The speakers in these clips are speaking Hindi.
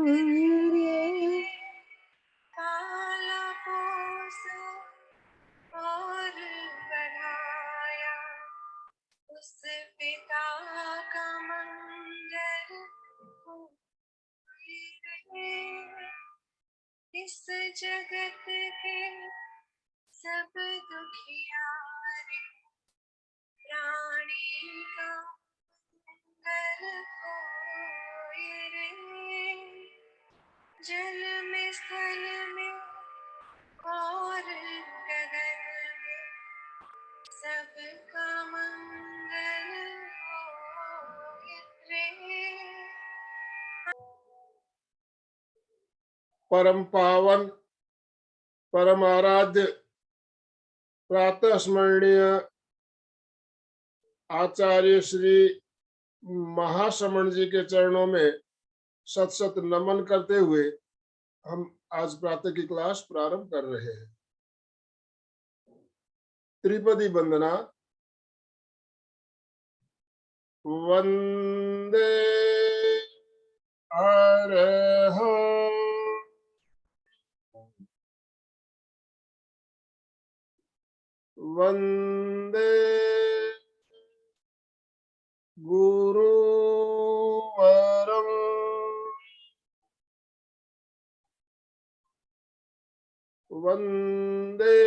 रे काला पोसा और बढ़ाया उस पिता का मंजर हुई रे। इस जगत के सब दुखियारे प्राणी का मंगल होए रे। जल में स्थल में और गगन में सबका मंगल होए रे। परम पावन परम आराध्य प्रातः स्मरणीय आचार्य श्री महाश्रमण जी के चरणों में सत सत नमन करते हुए हम आज प्रातः की क्लास प्रारंभ कर रहे हैं। त्रिपदी वंदना। वंदे अरहं वंदे गुरुवरं वंदे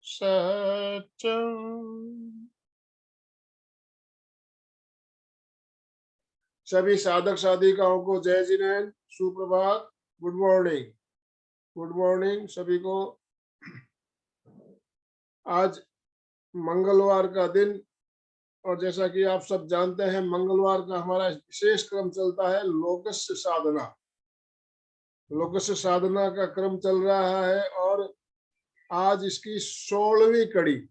सत्यं। सभी साधक साधिकाओं को जय जिनेन्द्र, सुप्रभात, गुड मॉर्निंग। गुड मॉर्निंग सभी को। आज मंगलवार का दिन और जैसा कि आप सब जानते हैं मंगलवार का हमारा विशेष क्रम चलता है लोकस्य साधना। लोकस्य साधना का क्रम चल रहा है और आज इसकी 16वीं कड़ी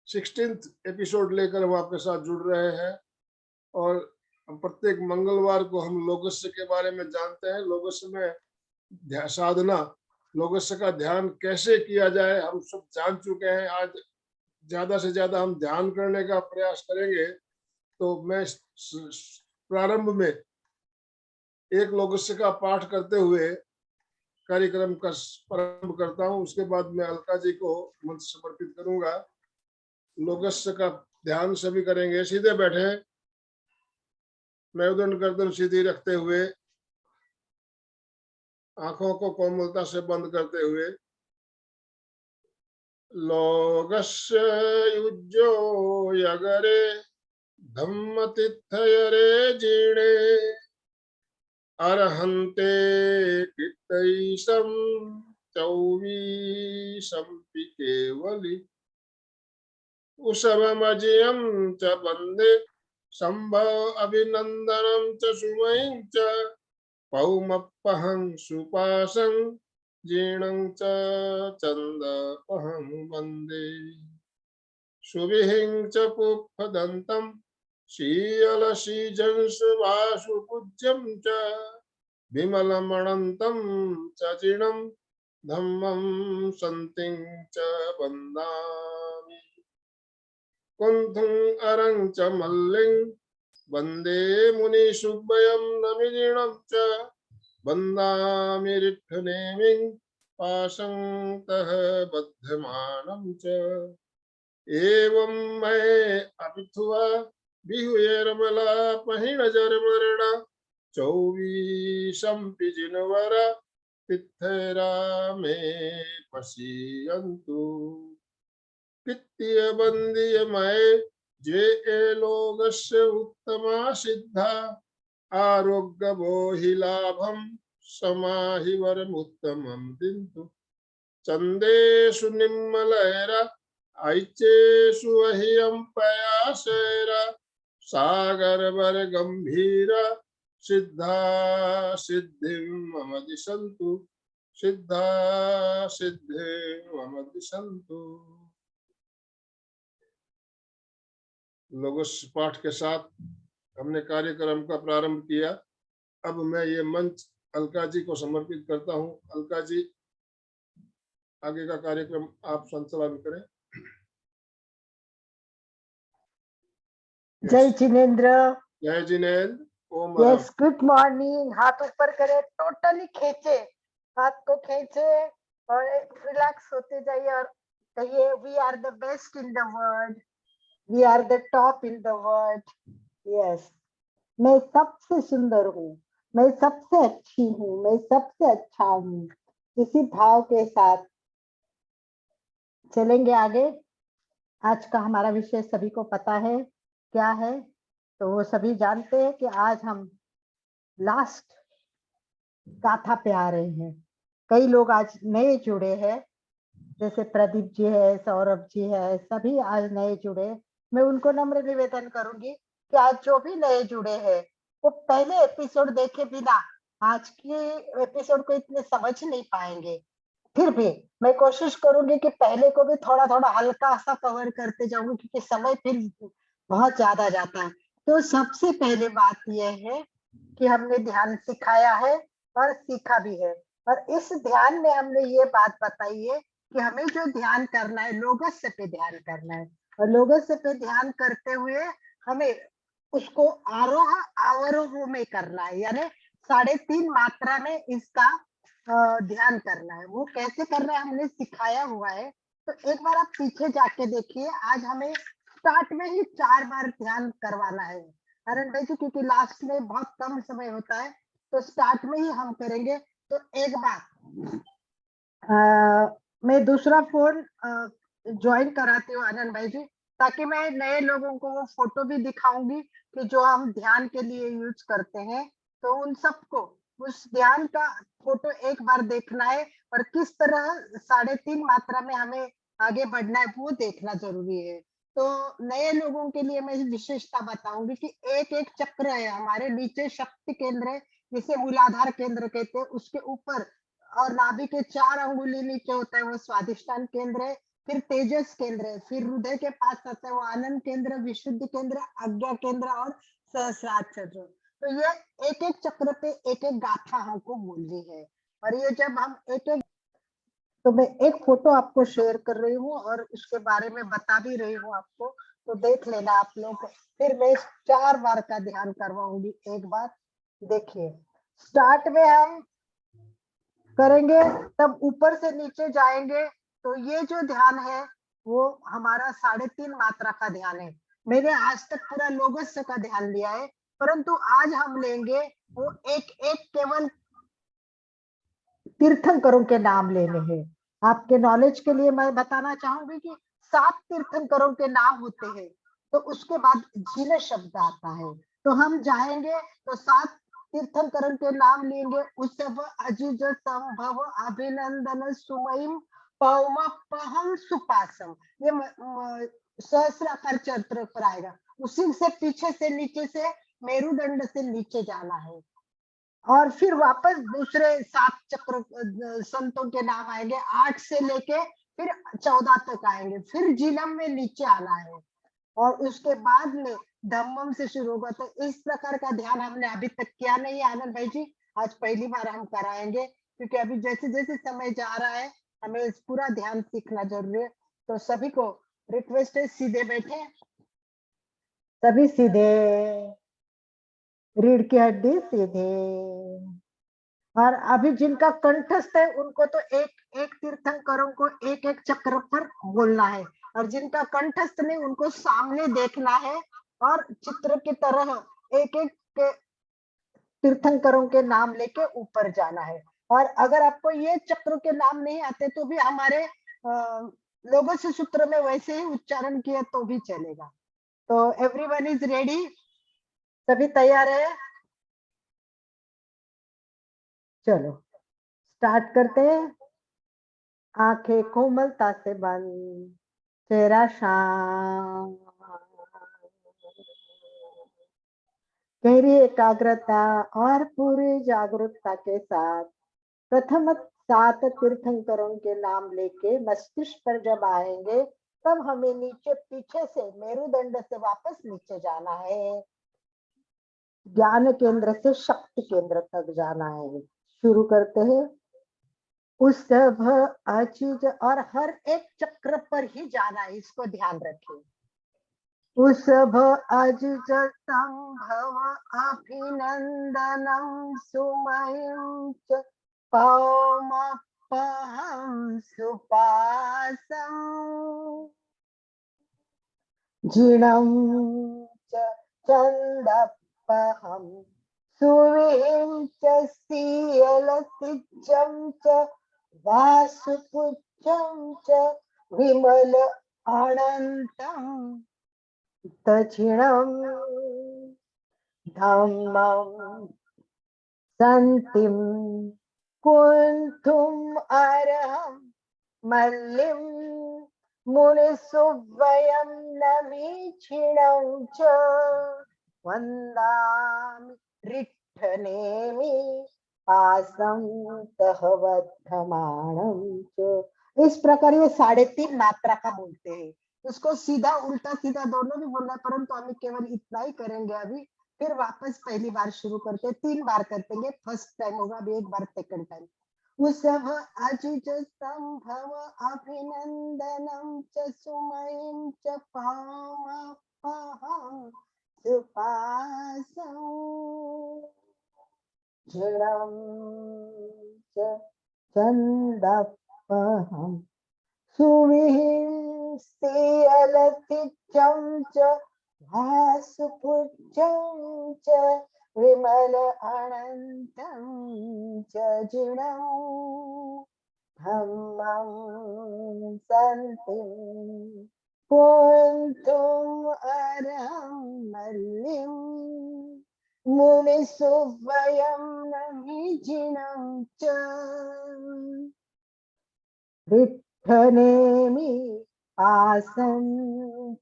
16th एपिसोड लेकर हम आपके साथ जुड़ रहे हैं। और प्रत्येक मंगलवार को हम लोकस्य के बारे में जानते हैं। लोकस्य में साधना, लोकस्य का ध्यान कैसे किया जाए हम सब जान चुके हैं। आज ज्यादा से ज्यादा हम ध्यान करने का प्रयास करेंगे। तो मैं प्रारंभ में एक लोकस्य का पाठ करते हुए कार्यक्रम का प्रारंभ करता हूं। उसके बाद मैं अलका जी को मंत्र समर्पित करूंगा। लोकस्य का ध्यान सभी करेंगे। सीधे बैठे, मेरुदंड गर्दन सीधी रखते हुए, आंखों को कोमलता से बंद करते हुए। लोकस्य युज्यो यगरे धम्मतिथयरे जीणे अरहन्ते कृतैसं चौवीसंपि केवलि उशवमजयं च वन्दे संभव अभिनंदनं च सुमयं च पौमप्पहं सुपासं जीर्णं च चन्दपहं वन्दे सुविहिं च पुप्पदन्तं शीयलशीजंसुवासुपूज्यं च विमलमणन्तं च जिनं धम्मं सन्तिं च वन्दामि कुन्थुं अरं च मल्लिं वन्दे मुनिसुव्वयं नमिजिनं च वन्दामि रिट्ठनेमिं पाशं तः बध्यमानं च एवं मैं अपिथुआ बिहुयेरमला पहिणजरमरण चौवीसंपि जिनवर तिथैरा मे पश्यन्तु पित्तीय बंदीय मय जे लोकस्य उत्तमा सिद्धा आरोग्य बोहि लाभम समाहि वरमुत्तमं दिन्तु चंदेषु निम्मलैरा ऐचेषु अह्यं पयासेरा सागर वर गंभीरा सिद्धा सिद्धिं मम दिशन्तु सिद्धा सिद्धिं मम दिशन्तु। लोगोस पाठ के साथ हमने कार्यक्रम का प्रारंभ किया। अब मैं ये मंच अलका जी को समर्पित करता हूं। अलका जी आगे का कार्यक्रम आप संचालन करें। जय जिनेन्द्र। जय जिनेन्द्र। ओम यस, गुड मॉर्निंग। हाथ ऊपर करें, टोटली खींचे, हाथ को खींचे और रिलैक्स होते जाइए और कहिए we are the best in the world, we are the top in the world. Yes, मैं सबसे सुंदर हूँ, मैं सबसे अच्छी हूँ, मैं सबसे अच्छा हूँ। इसी भाव के साथ चलेंगे आगे। आज का हमारा विषय सभी को पता है क्या है, तो वो सभी जानते हैं कि आज हम लास्ट गाथा पे आ रहे हैं। कई लोग आज नए जुड़े हैं, जैसे प्रदीप जी है, सौरभ जी है, सभी आज नए जुड़े। मैं उनको नम्र निवेदन करूंगी कि आज जो भी नए जुड़े हैं वो पहले एपिसोड देखे बिना आज की एपिसोड को इतने समझ नहीं पाएंगे। फिर भी मैं कोशिश करूंगी कि पहले को भी थोड़ा थोड़ा हल्का सा कवर करते जाऊंगी, क्योंकि समय फिर बहुत ज्यादा जाता है। तो सबसे पहले बात यह है कि हमने ध्यान सिखाया है और सीखा भी है, और इस ध्यान में हमने ये बात बताई है कि हमें जो ध्यान करना है लोगस्य पे ध्यान करना है, और लोगस्य पे ध्यान करते हुए हमें उसको आरोह अवरोह में करना है, यानी 3.5 मात्रा में इसका ध्यान करना है। वो कैसे करना है हमने सिखाया हुआ है, तो एक बार आप पीछे जाके देखिए। आज हमें स्टार्ट में ही 4 बार ध्यान करवाना है अरुण भाई जी, क्योंकि लास्ट में बहुत कम समय होता है, तो स्टार्ट में ही हम करेंगे। तो एक बार मैं दूसरा फोन ज्वाइन कराती हूँ आनंद भाई जी, ताकि मैं नए लोगों को वो फोटो भी दिखाऊंगी कि जो हम ध्यान के लिए यूज करते हैं, तो उन सबको उस ध्यान का फोटो एक बार देखना है, और किस तरह 3.5 मात्रा में हमें आगे बढ़ना है वो देखना जरूरी है। तो नए लोगों के लिए मैं विशेषता बताऊंगी कि एक एक चक्र है हमारे नीचे, शक्ति केंद्र है जिसे मूलाधार केंद्र कहते हैं, उसके ऊपर और नाभि के 4 अंगुली नीचे होता है वो स्वादिष्टान केंद्र है, फिर तेजस केंद्र है, फिर हृदय के पास आता है वो आनंद केंद्र, विशुद्ध केंद्र, आज्ञा केंद्र और सहस्रार चक्र। तो ये एक एक चक्र पे एक एक गाथा हमको बोलनी है, और ये जब हम एक एक, तो मैं एक फोटो आपको शेयर कर रही हूँ और उसके बारे में बता भी रही हूँ आपको, तो देख लेना आप लोग। फिर मैं 4 बार का ध्यान करवाऊंगी। एक बार देखिए, स्टार्ट में हम करेंगे, तब ऊपर से नीचे जाएंगे। तो ये जो ध्यान है वो हमारा 3.5 मात्रा का ध्यान है। मैंने आज तक पूरा लोगस्य का ध्यान लिया है, परंतु आज हम लेंगे वो एक एक केवल तीर्थंकरों के नाम लेने हैं। आपके नॉलेज के लिए मैं बताना चाहूंगी कि 7 तीर्थंकरों के नाम होते हैं, तो उसके बाद जिन शब्द आता है। तो हम जाएंगे तो 7 तीर्थंकरों के नाम लेंगे। उसव अजिज संभव अभिनंदन सुमयिम पौमपहम सुपासम, ये सहस्राकार चरित्र पर आएगा। उसी से पीछे से नीचे से मेरुदंड से नीचे जाना है, और फिर वापस दूसरे 7 चक्र संतों के नाम आएंगे, 8 से लेके फिर 14 तक आएंगे, फिर जीलम में नीचे आना है, और उसके बाद में धम्मम से शुरू होगा। तो इस प्रकार का ध्यान हमने अभी तक किया नहीं है आनंद भाई जी, आज पहली बार हम कराएंगे, क्योंकि अभी जैसे जैसे समय जा रहा है हमें इस पूरा ध्यान सीखना जरूरी है। तो सभी को रिक्वेस्ट है, सीधे बैठे, सभी सीधे, रीढ़ की हड्डी सीधे। और अभी जिनका कंठस्थ है उनको तो एक एक तीर्थंकरों को एक एक चक्र पर बोलना है, और जिनका कंठस्थ नहीं उनको सामने देखना है और चित्र की तरह एक एक के तीर्थंकरों के नाम लेके ऊपर जाना है। और अगर आपको ये चक्र के नाम नहीं आते तो भी हमारे लोगों से सूत्र में वैसे ही उच्चारण किया तो भी चलेगा। तो एवरीवन इज रेडी, सभी तैयार है? चलो स्टार्ट करते हैं। आंखें कोमलता से बंद, चेहरा शांत, गहरी एकाग्रता और पूरी जागरूकता के साथ प्रथम 7 तीर्थंकरों के नाम लेके मस्तिष्क पर जब आएंगे, तब हमें नीचे पीछे से मेरुदंड से वापस नीचे जाना है, ज्ञान केंद्र से शक्ति केंद्र तक जाना है। शुरू करते हैं। उसभ अचीज, और हर एक चक्र पर ही जाना है, इसको ध्यान रखें। वृषभ अजित संभव अभिनंदनं सुमयं च पौमपहं सुपासम् जिनं च चन्दपहं सुवीं च सीयलसिज्जं च वासुपुच्छं च विमल अनन्तम् दक्षिणं धम्मं सन्तिं कुन्थुम् अर्हं मल्लिं मुनिसुव्वयं नमीक्षिणं च वन्दामि रिट्ठनेमि पासं तह वर्धमानं च। इस प्रकार ये 3.5 मात्रा का बोलते हैं। इसको सीधा उल्टा सीधा दोनों भी बोलना है, परंतु हम केवल इतना ही करेंगे अभी। फिर वापस पहली बार शुरू करते हैं, 3 बार करते, फर्स्ट टाइम होगा, अभी 1 बार सेकंड टाइम। वृषभ अजित संभव अभिनंदनं च सुमयं च पौमपहं सुपासम् जिनं च चन्दपहं सुविहिंस्तियलसिज्जं च भासुपुच्छं च विमल अनन्तं च जिनं धम्मं सन्तिं कुन्थुम् अर्हं मल्लिं मुनिसुव्वयं नमीक्षिणं च रिट्ठनेमि पासं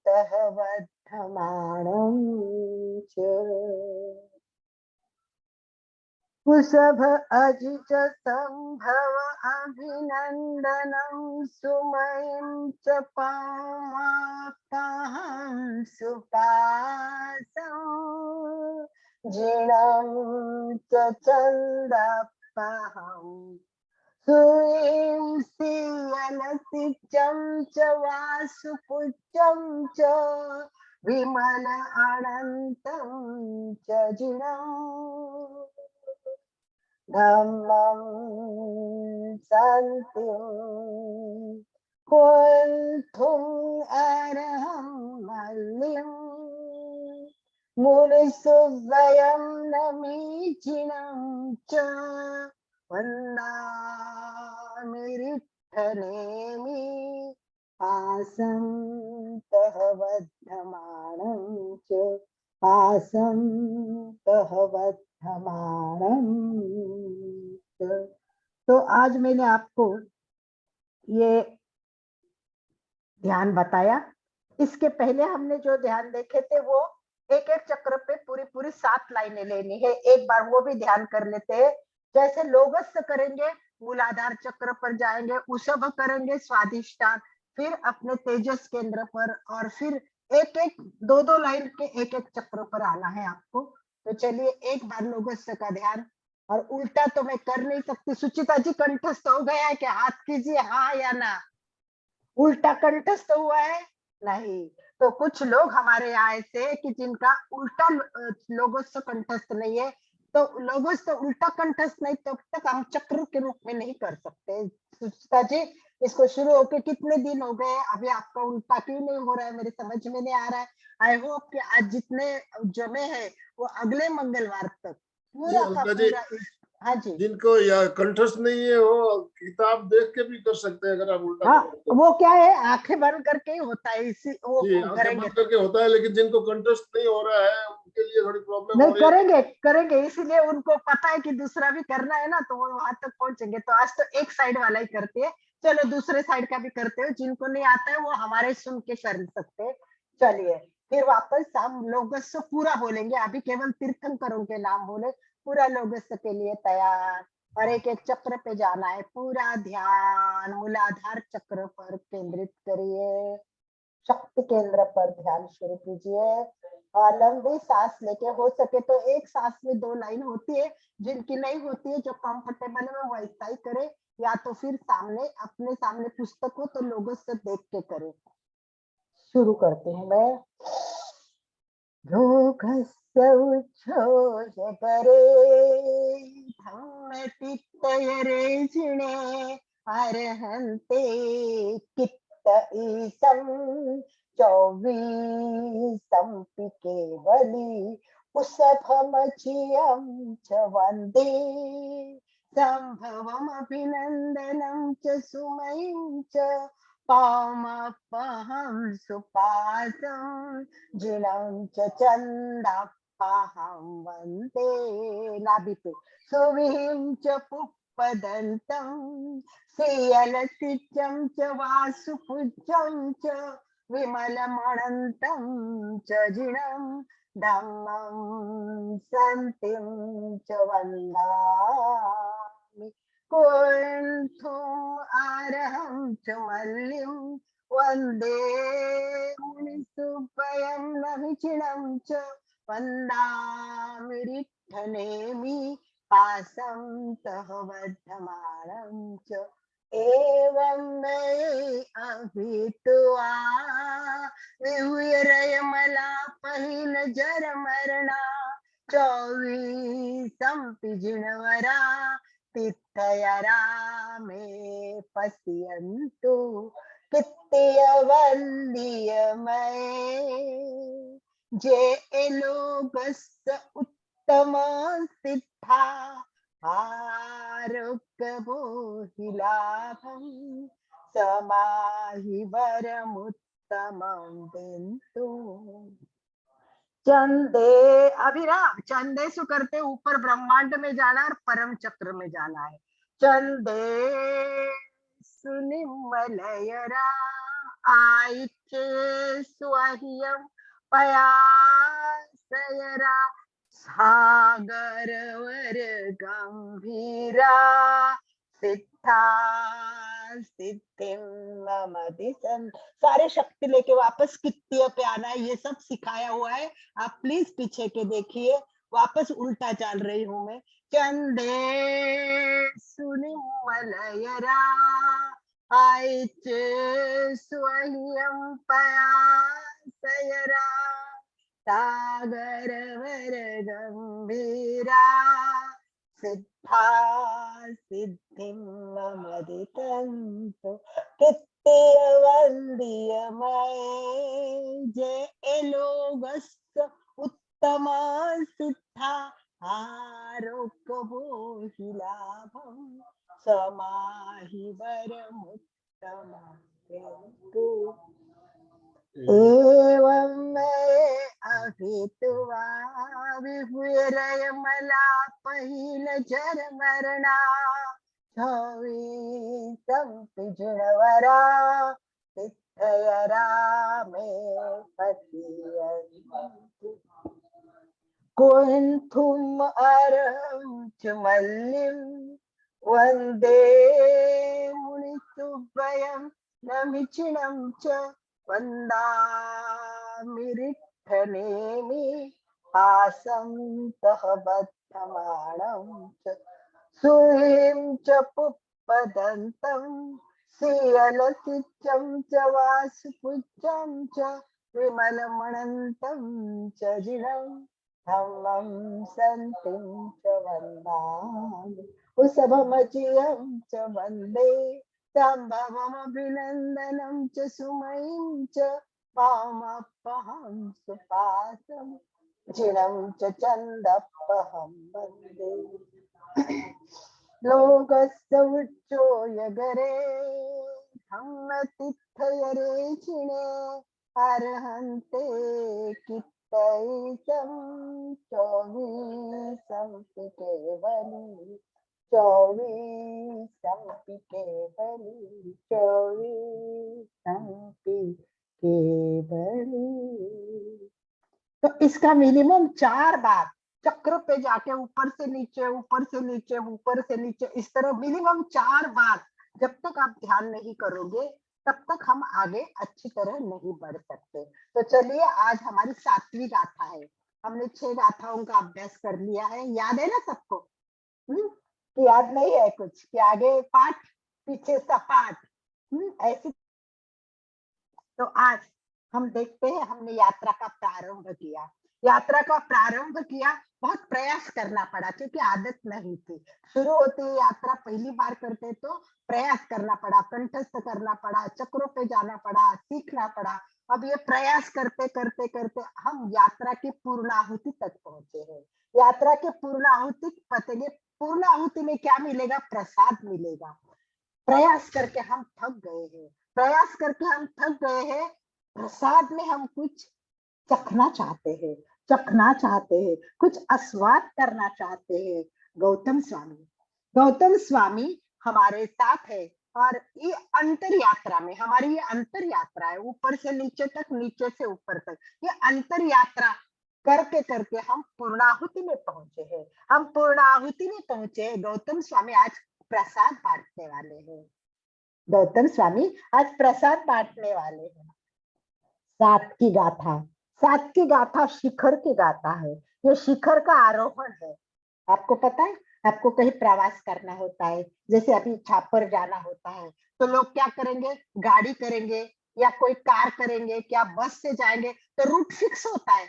तह वर्धमानं च। वृषभ अजित संभव अभिनंदनं सुमयं च पौमपहं सुपासम् जिनं च चन्दपहं सुवींस्तियलसिज्जं च वासुपुच्छं च विमल अनन्तं च जिनं धम्मं सन्तिं कुन्थुम् अर्हं मल्लिं मुनिसुव्वयं नमीक्षिणं च वन्दामि रिट्ठनेमि पासं तह वर्धमानं च पासं तह वर्धमानं च। तो आज मैंने आपको ये ध्यान बताया। इसके पहले हमने जो ध्यान देखे थे वो एक एक चक्र पे पूरी पूरी 7 लाइनें लेनी है। एक बार वो भी ध्यान कर लेते हैं। जैसे लोगस्थ करेंगे, मूलाधार चक्र पर जाएंगे, वृषभ करेंगे स्वादिष्टान, फिर अपने तेजस केंद्र पर, और फिर एक एक 2-2 लाइन के एक एक चक्र पर आना है आपको। तो चलिए एक बार लोगस्थ का ध्यान। और उल्टा तो मैं कर नहीं सकती। सुचिता जी कंठस्थ हो गया है क्या? हाथ कीजिए हाँ या ना। उल्टा कंठस्थ हुआ है? नहीं। तो कुछ लोग हमारे यहाँ ऐसे कि जिनका उल्टा लोगोस्थ कंठस्थ नहीं है, तो लोगोस्थ उल्टा कंठस्थ नहीं, तब तक हम चक्र के रूप में नहीं कर सकते। सुचिता जी, इसको शुरू होके कितने दिन हो गए, अभी आपका उल्टा क्यों नहीं हो रहा है? मेरे समझ में नहीं आ रहा है। आई होप कि आज जितने जमे हैं वो अगले मंगलवार तक पूरा का अलका जी, पूरा हाँ जी, जिनको या कंठस्थ नहीं है वो किताब देख के भी कर सकते हैं अगर आप उल्टा हाँ करें तो। वो क्या है, आंखें बंद करके ही होता है, इसी वो जी, आंखें करेंगे बंद करके होता है, लेकिन जिनको कंठस्थ नहीं हो रहा है उनके लिए थोड़ी प्रॉब्लम नहीं, हो रही है। करेंगे करेंगे, इसीलिए उनको पता है कि दूसरा भी करना है ना, तो वो वहां तक पहुंचेंगे। तो आज तो एक साइड वाला ही करते हैं, चलो दूसरे साइड का भी करते हो। जिनको नहीं आता है वो हमारे सुन के कर सकते हैं। चलिए फिर वापस हम लोगस्थ पूरा बोलेंगे। अभी केवल तीर्थंकरों के नाम बोले, पूरा लोगस्थ के लिए तैयार। और एक एक चक्र पे जाना है, पूरा ध्यान मूलाधार चक्र पर केंद्रित करिए, शक्ति केंद्र पर ध्यान शुरू कीजिए। और लंबी सांस लेके, हो सके तो एक सांस में 2 लाइन होती है, जिनकी नहीं होती है, जो कंफर्टेबल है वो वैसा ही करे, या तो फिर सामने अपने सामने पुस्तक हो तो लोगों से देख के करे। शुरू करते हैं। मैं योगस्य उच्छोषकरे धम्मतित्तयरेषिणे अर्हन्ते कित्त ईशं चौवीसं केवली उसभमचियं च वन्दे सम्भवमभिनन्दनं च सुमयं च पामपहं सुपासं जिनं च चन्दापहं वन्दे लाभिते सुविहिं च पुप्पदन्तं श्रियलसितं च वासुपूज्यं च विमलमणन्तं च जिनं धम्मं सन्तिं च वन्दामि कुण्ठुम् आरहं च मल्लिं वन्दे मुनिसुभयं नमिचिणं च वन्दामि रिक्थनेमि पासं तः वर्धमानं च एवं मे अभित्वा विहुरयमला पहिल जर मरणा चौवीसं पिजिणवरा तीर्थयरा मे पश्यन्तु कित्तियवल्लियमये जे लोकस्य उत्तम सिद्धा आरोग्यबोहिलाभं समाहि वरमुत्तमं बिन्दु चंदे अभिराम चंदे सु करते ऊपर ब्रह्मांड में जाना और परम चक्र में जाना है। चंदे सुनिमलयरा आइचे स्वह्यम पयासयरा सागर वर गंभीरा सिद्धा सिद्धिम ममति सन। सारे शक्ति लेके वापस कित्तिय पे आना है, ये सब सिखाया हुआ है। आप प्लीज पीछे के देखिए, वापस उल्टा चल रही हूं मैं। चंदे सुनिमलयरा आइचे स्वह्यम पयासयरा सागर वर गंभीरा सिद्धा सिद्धिं ममदितन्तु कित्तियवन्द्यमये जे लोकस्य उत्तम सिद्धा आरोग्यबोहिलाभं समाहि वरमुत्तमं एवं मे अभित्वा विहुरयमला पहिल जर मरणा चौवीसं पिजुणवरा तीर्थयरा मे पश्यन्तु कुण्ठुम् अर्हं च मल्लिं वन्दे मुनिसुभयं नमिचिणं च वन्दामि रिक्थनेमि पासं तः बद्धमानं च सुहिं च पुप्पदन्तं श्रियलसितं च वासुपूज्यं च विमलमणन्तं च जिनं धम्मं सन्तिं च वन्दामि उसभमचियं च वन्दे सम्भवमभिनन्दनं च सुमयं च पामपहं सुपासं जिनं च चन्दपहं वन्दे लोकस्य उच्चोयगरे धम्मतित्थयरेचिणे अर्हन्ते कित्तैषं चौवीसं केवली चौवीसं केवली चौवीसं केवली। तो इसका मिनिमम 4 बार चक्र पे जाके ऊपर से नीचे ऊपर से नीचे ऊपर से नीचे इस तरह मिनिमम 4 बार जब तक आप ध्यान नहीं करोगे तब तक हम आगे अच्छी तरह नहीं बढ़ सकते। तो चलिए आज हमारी 7वीं गाथा है। हमने 6 गाथाओं का अभ्यास कर लिया है, याद है ना सबको? कि याद नहीं है कुछ कि आगे पाठ पीछे सपाट ऐसी। तो आज हम देखते हैं, हमने यात्रा का प्रारंभ किया। यात्रा का प्रारंभ किया, बहुत प्रयास करना पड़ा क्योंकि आदत नहीं थी। शुरू होते ही यात्रा पहली बार करते तो प्रयास करना पड़ा, कंठस्थ करना पड़ा, चक्रों पे जाना पड़ा, सीखना पड़ा। अब ये प्रयास करते करते करते हम यात्रा की पूर्णाहुति तक पहुंचे हैं। यात्रा की पूर्णाहुति पतेंगे, पूर्णाहुति में क्या मिलेगा? प्रसाद मिलेगा। प्रयास करके हम थक गए हैं, प्रयास करके हम थक गए हैं, प्रसाद में हम कुछ चखना चाहते हैं, चखना चाहते हैं, कुछ आस्वाद करना चाहते हैं। गौतम स्वामी, गौतम स्वामी हमारे साथ है और ये अंतर यात्रा में, हमारी ये अंतर यात्रा है, ऊपर से नीचे तक, नीचे से ऊपर तक, ये अंतर यात्रा करके करके हम पूर्णाहुति में पहुंचे हैं। हम पूर्णाहुति में पहुंचे हैं। गौतम स्वामी आज प्रसाद बांटने वाले हैं। गौतम स्वामी आज प्रसाद बांटने वाले हैं। सात की गाथा, सात की गाथा शिखर की गाथा है। ये शिखर का आरोहण है। आपको पता है, आपको कहीं प्रवास करना होता है, जैसे अभी छापर जाना होता है, तो लोग क्या करेंगे? गाड़ी करेंगे या कोई कार करेंगे, क्या बस से जाएंगे? तो रूट फिक्स होता है,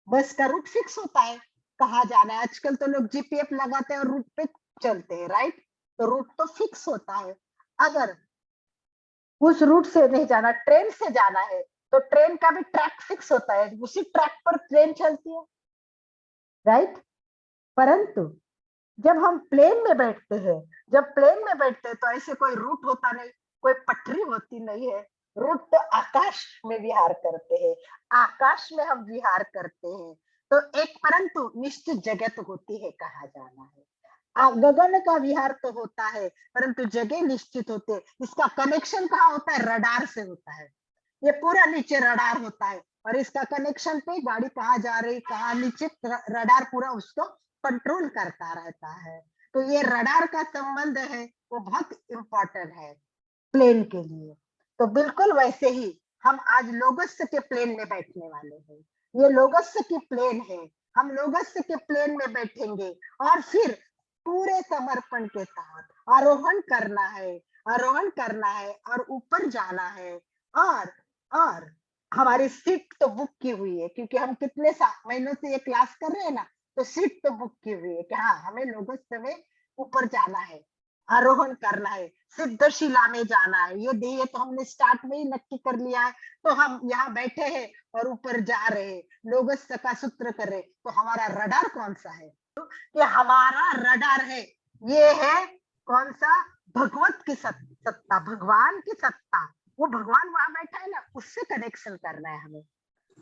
बस का रूट फिक्स होता है, कहाँ जाना है। आजकल तो लोग जीपीएफ लगाते हैं और रूट पे चलते हैं, राइट? तो रूट तो फिक्स होता है। अगर उस रूट से नहीं जाना, ट्रेन से जाना है, तो ट्रेन का भी ट्रैक फिक्स होता है, उसी ट्रैक पर ट्रेन चलती है, राइट? परंतु जब हम प्लेन में बैठते हैं, जब प्लेन में बैठते हैं तो ऐसे कोई रूट होता नहीं, कोई पटरी होती नहीं है। रूट तो आकाश में विहार करते हैं, आकाश में हम विहार करते हैं। तो एक परंतु निश्चित जगह तो होती है कहाँ जाना है। गगन का विहार तो होता है, परंतु जगह निश्चित होते हैं। इसका कनेक्शन कहाँ होता है? रडार से होता है। ये पूरा नीचे रडार होता है और इसका कनेक्शन पे गाड़ी कहाँ जा रही, कहाँ नीचे, रडार पूरा उसको कंट्रोल करता रहता है। तो ये रडार का संबंध है, वो बहुत इंपॉर्टेंट है प्लेन के लिए। तो बिल्कुल वैसे ही हम आज लोगस्य के प्लेन में बैठने वाले हैं। ये लोगस्य की प्लेन है, हम लोगस्य के प्लेन में बैठेंगे और फिर पूरे समर्पण के साथ आरोहण करना है, आरोहण करना है और ऊपर जाना है। और और हमारी सीट तो बुक की हुई है, क्योंकि हम कितने महीनों से ये क्लास कर रहे हैं ना, तो सीट तो बुक की हुई है कि हाँ हमें लोगस्य में ऊपर जाना है, आरोहण करना है, सिद्धशिला में जाना है। ये तो हमने स्टार्ट में ही नक्की कर लिया है। तो हम यहाँ बैठे हैं और ऊपर जा रहे हैं, लोगस्य का सूत्र कर रहे हैं। तो हमारा रडार कौन सा है? ये हमारा रडार है, ये है कौन सा? भगवत की सत्ता, भगवान की सत्ता। वो भगवान वहां बैठा है ना, उससे कनेक्शन करना है हमें।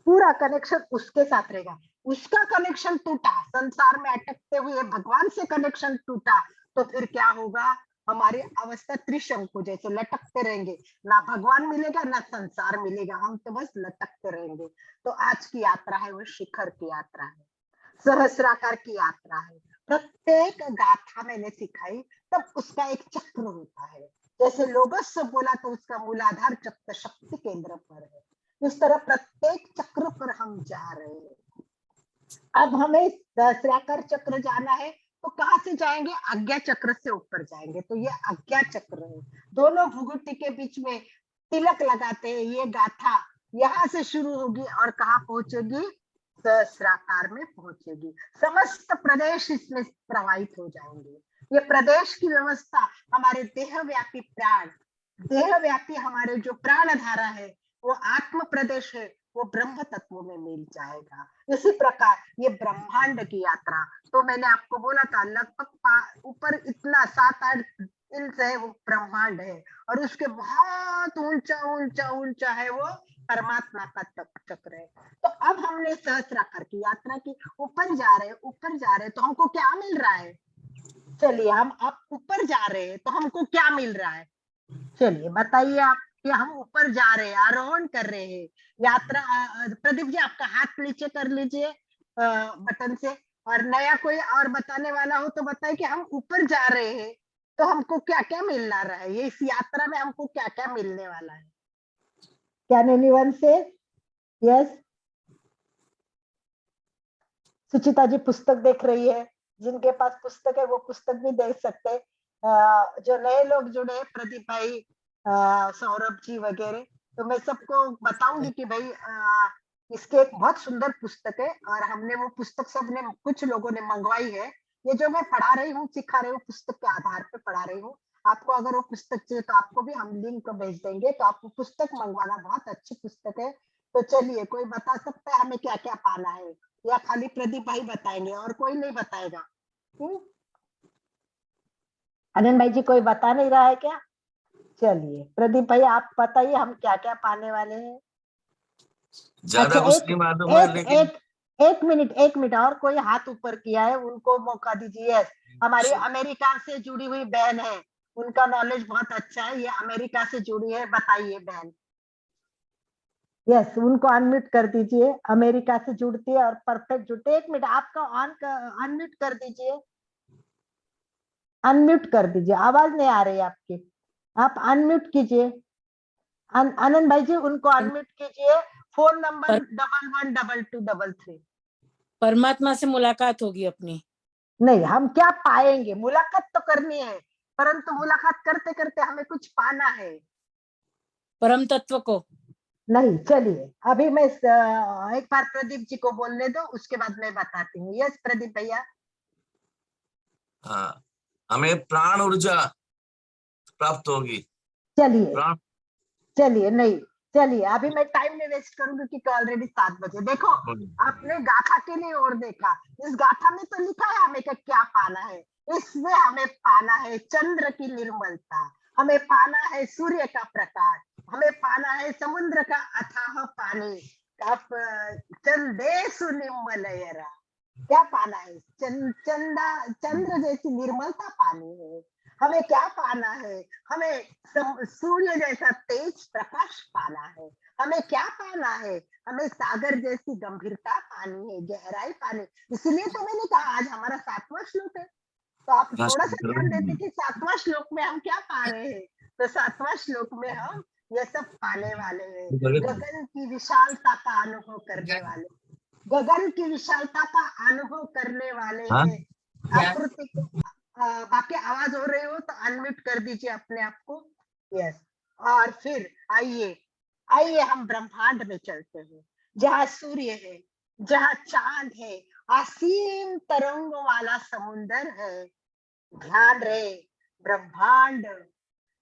पूरा कनेक्शन उसके साथ रहेगा। उसका कनेक्शन टूटा, संसार में अटकते हुए भगवान से कनेक्शन टूटा, तो फिर क्या होगा? हमारी अवस्था त्रिशंकु जैसे लटकते रहेंगे, ना भगवान मिलेगा ना संसार मिलेगा, हम तो बस लटकते रहेंगे। तो आज की यात्रा है वो शिखर की यात्रा है, सहस्राकार की यात्रा है। प्रत्येक गाथा मैंने सिखाई, तब उसका एक चक्र होता है। जैसे लोगस से बोला तो उसका मूलाधार चक्र शक्ति केंद्र पर है, उस तरह प्रत्येक चक्र पर हम जा रहे हैं। अब हमें सहस्राकार चक्र जाना है, तो कहाँ से जाएंगे? आज्ञा चक्र से ऊपर जाएंगे। तो ये आज्ञा चक्र है, दोनों भुगुटी के बीच में तिलक लगाते हैं। ये गाथा यहाँ से शुरू होगी और कहाँ पहुंचेगी? सहस्राकार में पहुंचेगी। समस्त प्रदेश इसमें प्रवाहित हो जाएंगे। ये प्रदेश की व्यवस्था हमारे देहव्यापी प्राण, देहव्यापी हमारे जो प्राण धारा है, वो आत्म प्रदेश है, वो ब्रह्म तत्व में मिल जाएगा। इसी प्रकार ये ब्रह्मांड की यात्रा, तो मैंने आपको बोला था लगभग ऊपर इतना 7-8 इंच है वो ब्रह्मांड है, और उसके बहुत ऊंचा ऊंचा ऊंचा है वो परमात्मा का चक्र है। तो अब हमने सहस्राकार की यात्रा की, ऊपर जा रहे हैं, ऊपर जा रहे हैं, तो हमको क्या मिल रहा है? चलिए हम अब ऊपर जा रहे हैं तो हमको क्या मिल रहा है? चलिए बताइए आप, कि हम ऊपर जा रहे हैं, आरोहण कर रहे हैं यात्रा। प्रदीप जी आपका हाथ नीचे कर लीजिए बटन से, और नया कोई और बताने वाला हो तो बताए कि हम ऊपर जा रहे हैं तो हमको क्या क्या मिलना रहा है, ये इस यात्रा में हमको क्या क्या मिलने वाला है। कैन एनीवन से? यस, सुचिता जी पुस्तक देख रही है, जिनके पास पुस्तक है वो पुस्तक भी देख सकते हैं। जो नए लोग जुड़े, प्रदीप भाई, सौरभ जी वगैरह, तो मैं सबको बताऊंगी कि भाई इसकी एक बहुत सुंदर पुस्तक है और हमने वो पुस्तक सबने कुछ लोगों ने मंगवाई है। ये जो मैं पढ़ा रही हूँ, सिखा रही हूँ, पुस्तक के आधार पे पढ़ा रही हूँ। आपको अगर वो पुस्तक चाहिए तो आपको भी हम लिंक भेज देंगे, तो आपको पुस्तक मंगवाना, बहुत अच्छी पुस्तक है। तो चलिए, कोई बता सकता है हमें क्या क्या पाना है, या खाली प्रदीप भाई बताएंगे और कोई नहीं बताएगा? आनंद भाई जी कोई बता नहीं रहा है क्या? चलिए प्रदीप भाई आप बताइए हम क्या क्या पाने वाले हैं। ज्यादा अच्छा, कुछ नहीं मालूम है, लेकिन एक मिनट, और कोई हाथ ऊपर किया है, उनको मौका दीजिए। यस, हमारी अमेरिका से जुड़ी हुई बहन है, उनका नॉलेज बहुत अच्छा है, ये अमेरिका से जुड़ी है, बताइए बहन। यस, उनको अनम्यूट कर दीजिए, अमेरिका से जुड़ती है और परफेक्ट जुड़ती है। एक मिनट, आपका अनम्यूट कर दीजिए, अनम्यूट कर दीजिए, आवाज नहीं आ रही आपकी, आप अनम्यूट कीजिए। आनंद भाई जी उनको अनम्यूट कीजिए। Phone number 111223। परमात्मा से मुलाकात होगी अपनी। नहीं, हम क्या पाएंगे, मुलाकात तो करनी है, परंतु मुलाकात करते करते हमें कुछ पाना है। परम तत्व को। नहीं, चलिए अभी मैं एक बार प्रदीप जी को बोलने दो, उसके बाद मैं बताती हूँ। यस प्रदीप भैया। हाँ, हमें प्राण ऊर्जा प्राप्त होगी। चलिए प्राण चलिए, नहीं चलिए, अभी मैं टाइम नहीं वेस्ट करूंगी क्योंकि ऑलरेडी 7 बजे। देखो, आपने गाथा के लिए और देखा, इस गाथा में तो लिखा है हमें क्या पाना है। इसमें हमें पाना है चंद्र की निर्मलता, हमें पाना है सूर्य का प्रकाश, हमें पाना है समुद्र का अथाह पानी। चंदे सुनिर्मलयरा, क्या पाना है? चंद्र जैसी निर्मलता पानी है। हमें क्या पाना है? हमें सूर्य जैसा तेज प्रकाश पाना है। हमें क्या पाना है? हमें सागर जैसी गंभीरता पानी है, गहराई पानी। इसलिए तो मैंने कहा आज हमारा 7वां श्लोक है, तो आप थोड़ा सा ध्यान देते कि 7वां श्लोक में हम क्या पा रहे हैं। तो 7वां श्लोक में हम ये सब पाने वाले हैं, गगन की विशालता का अनुभव करने वाले, गगन की विशालता का अनुभव करने वाले हाँ? हैं। आकृति को बाकी आवाज हो रही हो तो अनम्यूट कर दीजिए अपने आप को। यस, और फिर आइए आइए हम ब्रह्मांड में चलते हैं, जहाँ सूर्य है, जहाँ चांद है, असीम तरंगों वाला समुंदर है। ध्यान रहे, ब्रह्मांड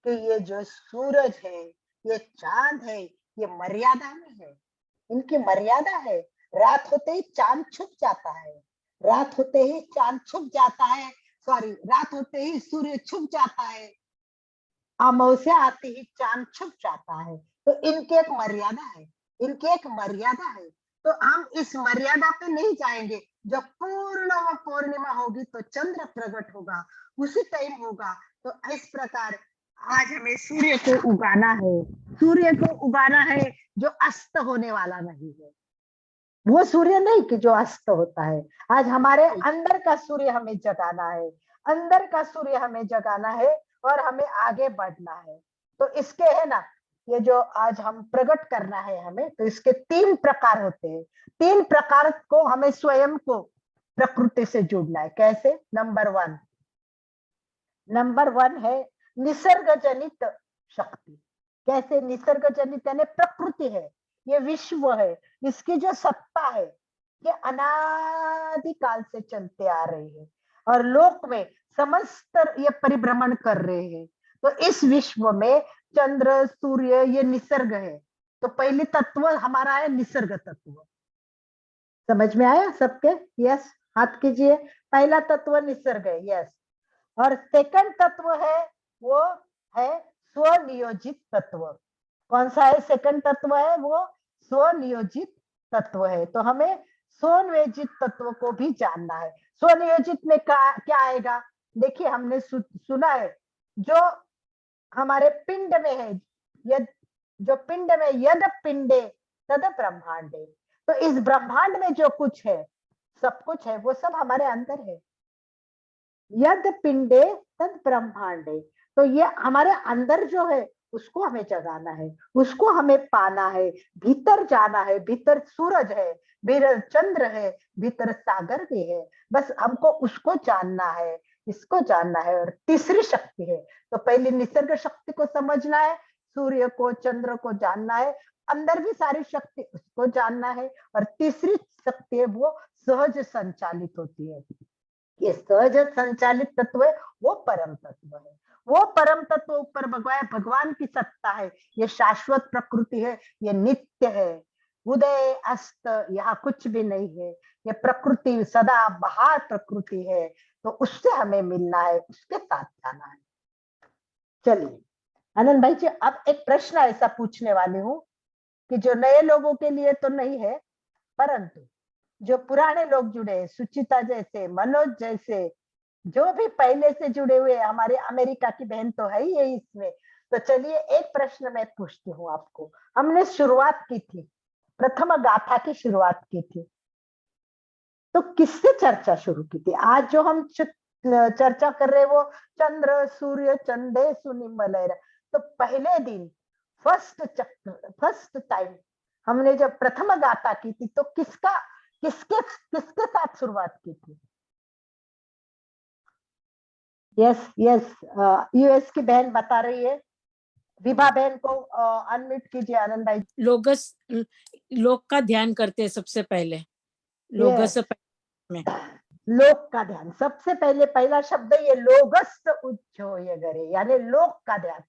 के ये जो सूरज है, ये चांद है, ये मर्यादा में है, इनकी मर्यादा है। रात होते ही चांद छुप जाता है, रात होते ही चांद छुप जाता है, सॉरी, रात होते ही सूर्य छुप जाता है, अमावस्या आते ही चांद छुप जाता है। तो इनकी एक मर्यादा है, इनकी एक मर्यादा है। तो हम इस मर्यादा पे नहीं जाएंगे। जब पूर्ण पूर्णिमा होगी तो चंद्र प्रकट होगा, उसी टाइम होगा। तो इस प्रकार आज हमें सूर्य को उगाना है, सूर्य को उगाना है जो अस्त होने वाला नहीं है। वो सूर्य नहीं कि जो अस्त होता है। आज हमारे अंदर का सूर्य हमें जगाना है, अंदर का सूर्य हमें जगाना है और हमें आगे बढ़ना है। तो इसके है ना, ये जो आज हम प्रकट करना है हमें, तो इसके 3 प्रकार होते हैं। 3 प्रकार को हमें स्वयं को प्रकृति से जुड़ना है। कैसे? नंबर वन है निसर्ग जनित शक्ति। कैसे? निसर्ग जनित यानी प्रकृति है, ये विश्व है, इसकी जो सत्ता है ये अनादिकाल से चलते आ रही है और लोक में समस्त ये परिभ्रमण कर रहे हैं। तो इस विश्व में चंद्र सूर्य ये निसर्ग है। तो पहले तत्व हमारा है निसर्ग तत्व। समझ में आया सबके? यस, हाथ कीजिए। पहला तत्व निसर्ग है, यस। और सेकंड तत्व है वो है स्वनियोजित तत्व। कौन सा है सेकंड तत्व? है वो स्वनियोजित तत्व है। तो हमें स्वनियोजित तत्व को भी जानना है। स्वनियोजित में क्या आएगा? देखिए, हमने सुना है जो हमारे पिंड में है, यद जो पिंड में यद पिंडे तद ब्रह्मांडे। तो इस ब्रह्मांड में जो कुछ है, सब कुछ है, वो सब हमारे अंदर है। यद पिंडे तद ब्रह्मांडे। तो ये हमारे अंदर जो है उसको हमें जगाना है, उसको हमें पाना है, भीतर जाना है। भीतर सूरज है, भीतर चंद्र है, भीतर सागर भी है। बस हमको उसको जानना है, इसको जानना है। और तीसरी शक्ति है, तो पहले निसर्ग शक्ति को समझना है, सूर्य को चंद्र को जानना है, अंदर भी सारी शक्ति उसको जानना है। और तीसरी शक्ति है वो सहज संचालित होती है। ये सहज संचालित तत्व है वो परम तत्व है। वो परम तत्व ऊपर भगवान की सत्ता है। ये शाश्वत प्रकृति है, ये नित्य है। उदय अस्त यहाँ कुछ भी नहीं है। ये प्रकृति सदा बहार प्रकृति है, तो उससे हमें मिलना है, उसके साथ जाना है। चलिए आनंद भाई जी, अब एक प्रश्न ऐसा पूछने वाली हूँ कि जो नए लोगों के लिए तो नहीं है, परंतु जो पुराने लोग जुड़े हैं, सुचिता जैसे, मनोज जैसे, जो भी पहले से जुड़े हुए, हमारे अमेरिका की बहन तो है ही है इसमें। तो चलिए एक प्रश्न मैं पूछती हूँ आपको। हमने शुरुआत की थी, प्रथम गाथा की शुरुआत की थी, तो किससे चर्चा शुरू की थी? आज जो हम चर्चा कर रहे वो चंद्र सूर्य चंडे सुनिमलय। तो पहले दिन फर्स्ट टाइम हमने जब प्रथम गाथा की थी तो किसके साथ शुरुआत की थी? यस यस, यूएस की बहन बता रही है। विभा बहन को अनम्यूट कीजिए आनंद भाई। लोक का ध्यान करते हैं सबसे पहले, लोगस में लोक का ध्यान सबसे पहले, पहला शब्द ये लोगस उज्जोय गरे, यानी लोक का ध्यान।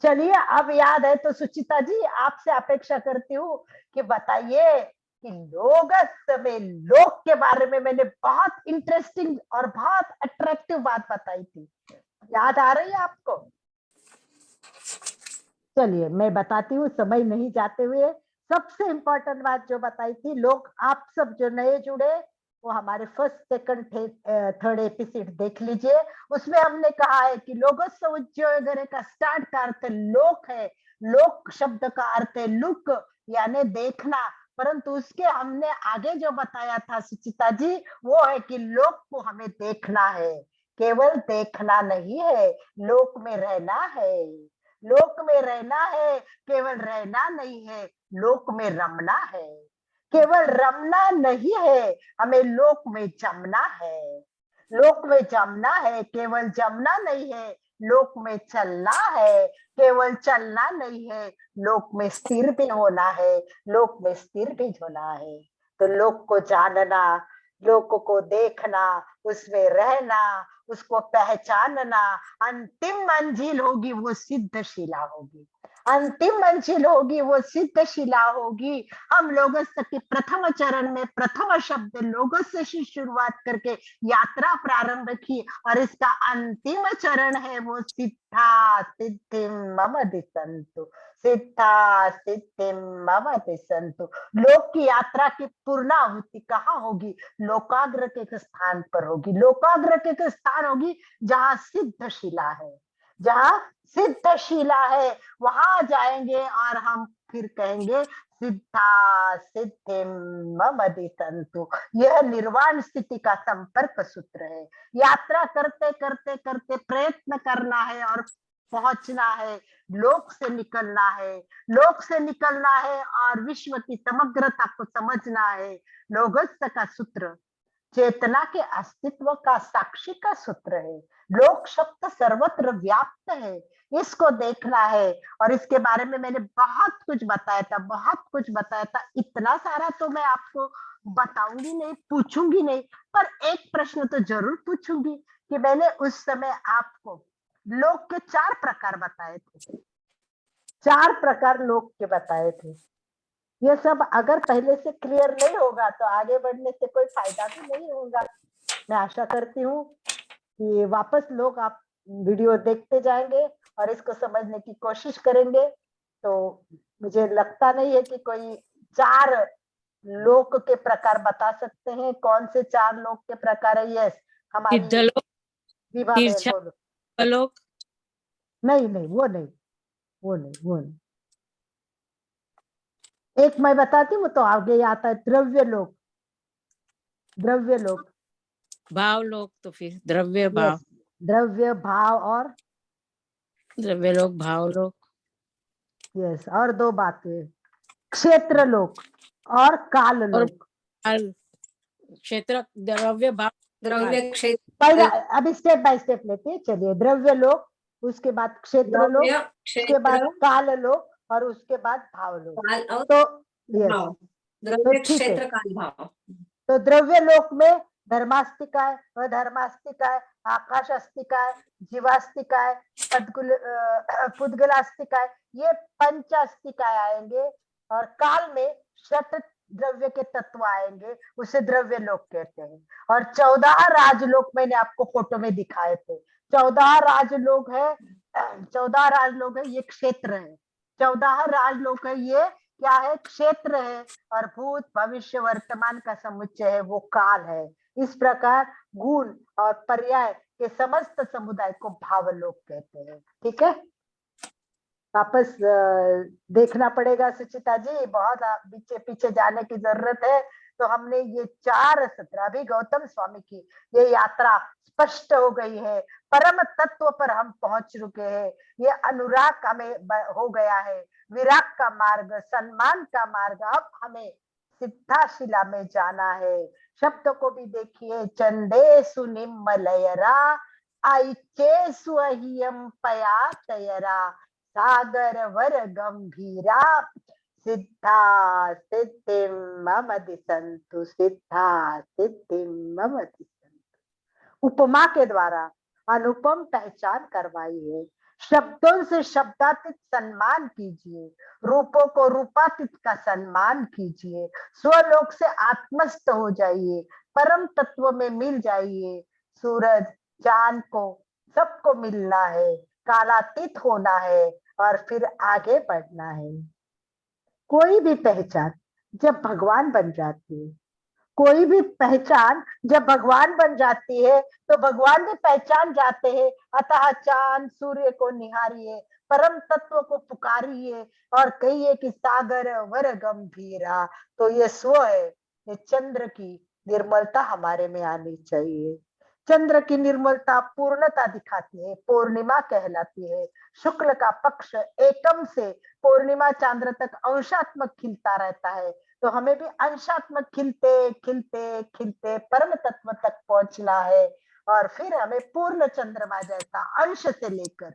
चलिए अब याद है तो सुचिता जी आपसे अपेक्षा करती हूँ कि बताइए कि लोगस में लोक के बारे में मैंने बहुत इंटरेस्टिंग और बहुत अट्रैक्टिव बात बताई थी, याद आ रही है आपको? चलिए मैं बताती हूँ समय नहीं जाते हुए। सबसे इंपॉर्टेंट बात जो बताई थी, लोग आप सब जो नए जुड़े वो हमारे फर्स्ट सेकंड थर्ड एपिसोड देख लीजिए। उसमें हमने कहा है कि लोगस उज्जोय का स्टार्ट का अर्थ लोक है। लोक शब्द का अर्थ है लुक, यानी देखना। परंतु उसके हमने आगे जो बताया था सुचिता जी, वो है कि लोक को हमें देखना है, केवल देखना नहीं है, लोक में रहना है। लोक में रहना है, केवल रहना नहीं है, लोक में रमना है। केवल रमना नहीं है, हमें लोक में जमना है। लोक में जमना है, केवल जमना नहीं है, लोक में चलना है। केवल चलना नहीं है, लोक में स्थिर भी होना है। लोक में स्थिर भी होना है। तो लोक को जानना, लोक को देखना, उसमें रहना, उसको पहचानना, अंतिम मंजिल होगी वो सिद्धशिला होगी। अंतिम मंजिल होगी वो सिद्धशिला होगी। हम लोगोस के प्रथम चरण में प्रथम शब्द लोगोस से शुरुआत करके यात्रा प्रारंभ की, और इसका अंतिम चरण है वो सिद्धा सिद्धिम मम दिसंतु। सिद्धा सिद्धिम मम दिसंतु। लोक की यात्रा की पूर्णाहुति कहाँ होगी? लोकाग्र के स्थान पर होगी। लोकाग्र के स्थान होगी जहाँ सिद्धशिला है। जहाँ सिद्धशिला है वहां जाएंगे और हम फिर कहेंगे सिद्धा सिद्धिम मम दिसंतु। यह निर्वाण स्थिति का संपर्क सूत्र है। यात्रा करते करते करते प्रयत्न करना है और पहुंचना है, लोक से निकलना है। लोक से निकलना है और विश्व की समग्रता को समझना है। लोगस का सूत्र चेतना के अस्तित्व का साक्षी का सूत्र है। लोक शब्द सर्वत्र व्याप्त है, इसको देखना है। और इसके बारे में मैंने बहुत कुछ बताया था, बहुत कुछ बताया था। इतना सारा तो मैं आपको बताऊंगी नहीं, पूछूंगी नहीं, पर एक प्रश्न तो जरूर पूछूंगी कि मैंने उस समय आपको लोक के 4 प्रकार बताए थे। 4 प्रकार लोक के बताए थे। ये सब अगर पहले से क्लियर नहीं होगा तो आगे बढ़ने से कोई फायदा भी नहीं होगा। मैं आशा करती हूँ कि वापस लोग आप वीडियो देखते जाएंगे और इसको समझने की कोशिश करेंगे। तो मुझे लगता नहीं है कि कोई 4 लोक के प्रकार बता सकते हैं। कौन से 4 लोक के प्रकार है? यस, हमारी सिद्धलोक, विभा बहन तिरछा बोलो। लोक, नहीं नहीं, वो नहीं, वो नहीं, वो नहीं। एक मैं बताती हूँ तो आगे आता है द्रव्य लोक। द्रव्य लोक, भाव लोक, तो फिर द्रव्य भाव, यस, द्रव्य भाव और द्रव्य लोक, भाव लोक, यस, और 2 बातें, क्षेत्र लोक और काल और लोक। क्षेत्र, द्रव्य भाव, द्रव्य क्षेत्र, पहले अभी स्टेप बाय स्टेप लेते हैं। चलिए, द्रव्य लोक, उसके बाद क्षेत्र लोक, द्रव्य उसके बाद क्षेत्र काल लोक और उसके बाद भावलोक। काल और तो yes, भाव, तो द्रव्य ठीक है। क्षेत्र काल भाव। तो द्रव्य लोक में धर्मास्तिकाय, अधर्मास्तिकाय, आकाशास्तिकाय, जीवास्तिकाय, पुद्गलास्तिकाय, ये पंचास्तिकाय आएंगे। और काल में षट द्रव्य के तत्व आएंगे, उसे द्रव्य लोक कहते हैं। और 14 राजलोक मैंने आपको फोटो में दिखाए थे। 14 राजलोक है, 14 राजलोक है, ये क्षेत्र है। 14 राजलोक है, ये क्या है? क्षेत्र है। और भूत भविष्य वर्तमान का समुच्चय है, वो काल है। इस प्रकार गुण और पर्याय के समस्त समुदाय को भावलोक कहते हैं। ठीक है, वापस देखना पड़ेगा सुचिता जी, बहुत पीछे पीछे जाने की जरूरत है। तो हमने ये 4 सत्र, अभी गौतम स्वामी की ये यात्रा स्पष्ट हो गई है, परम तत्व पर हम पहुंच चुके हैं। ये अनुराग हमें हो गया है, विराग का मार्ग, सम्मान का मार्ग। अब हमें सिद्धाशिला में जाना है। शब्द को भी देखिए, चंदेसु निम्मलयरा आइचेसु अहियम पयातयरा सागर वर गंभीरा सिद्धा सिद्धिम मम दिसंतु, सिद्धा सिद्धिम मम दिसंतु। उपमा के द्वारा अनुपम पहचान करवाई है। शब्दों से शब्दातीत सम्मान कीजिए, रूपों को रूपातीत का सम्मान कीजिए, स्वलोक से आत्मस्थ हो जाइए, परम तत्व में मिल जाइए। सूरज चांद को सबको मिलना है, कालातीत होना है और फिर आगे बढ़ना है। कोई भी पहचान जब भगवान बन जाती है, कोई भी पहचान जब भगवान बन जाती है, तो भगवान भी पहचान जाते हैं। अतः चांद सूर्य को निहारिए, परम तत्व को पुकारिए और कहिए कि सागर वर गंभीरा। तो ये स्व है, ये चंद्र की निर्मलता हमारे में आनी चाहिए। चंद्र की निर्मलता पूर्णता दिखाती है, पूर्णिमा कहलाती है। शुक्ल का पक्ष एकम से पूर्णिमा चांद्र तक अंशात्मक खिलता रहता है। तो हमें भी अंशात्मक खिलते खिलते खिलते परम तत्व तक पहुंचना है। और फिर हमें पूर्ण चंद्रमा जैसा अंश से लेकर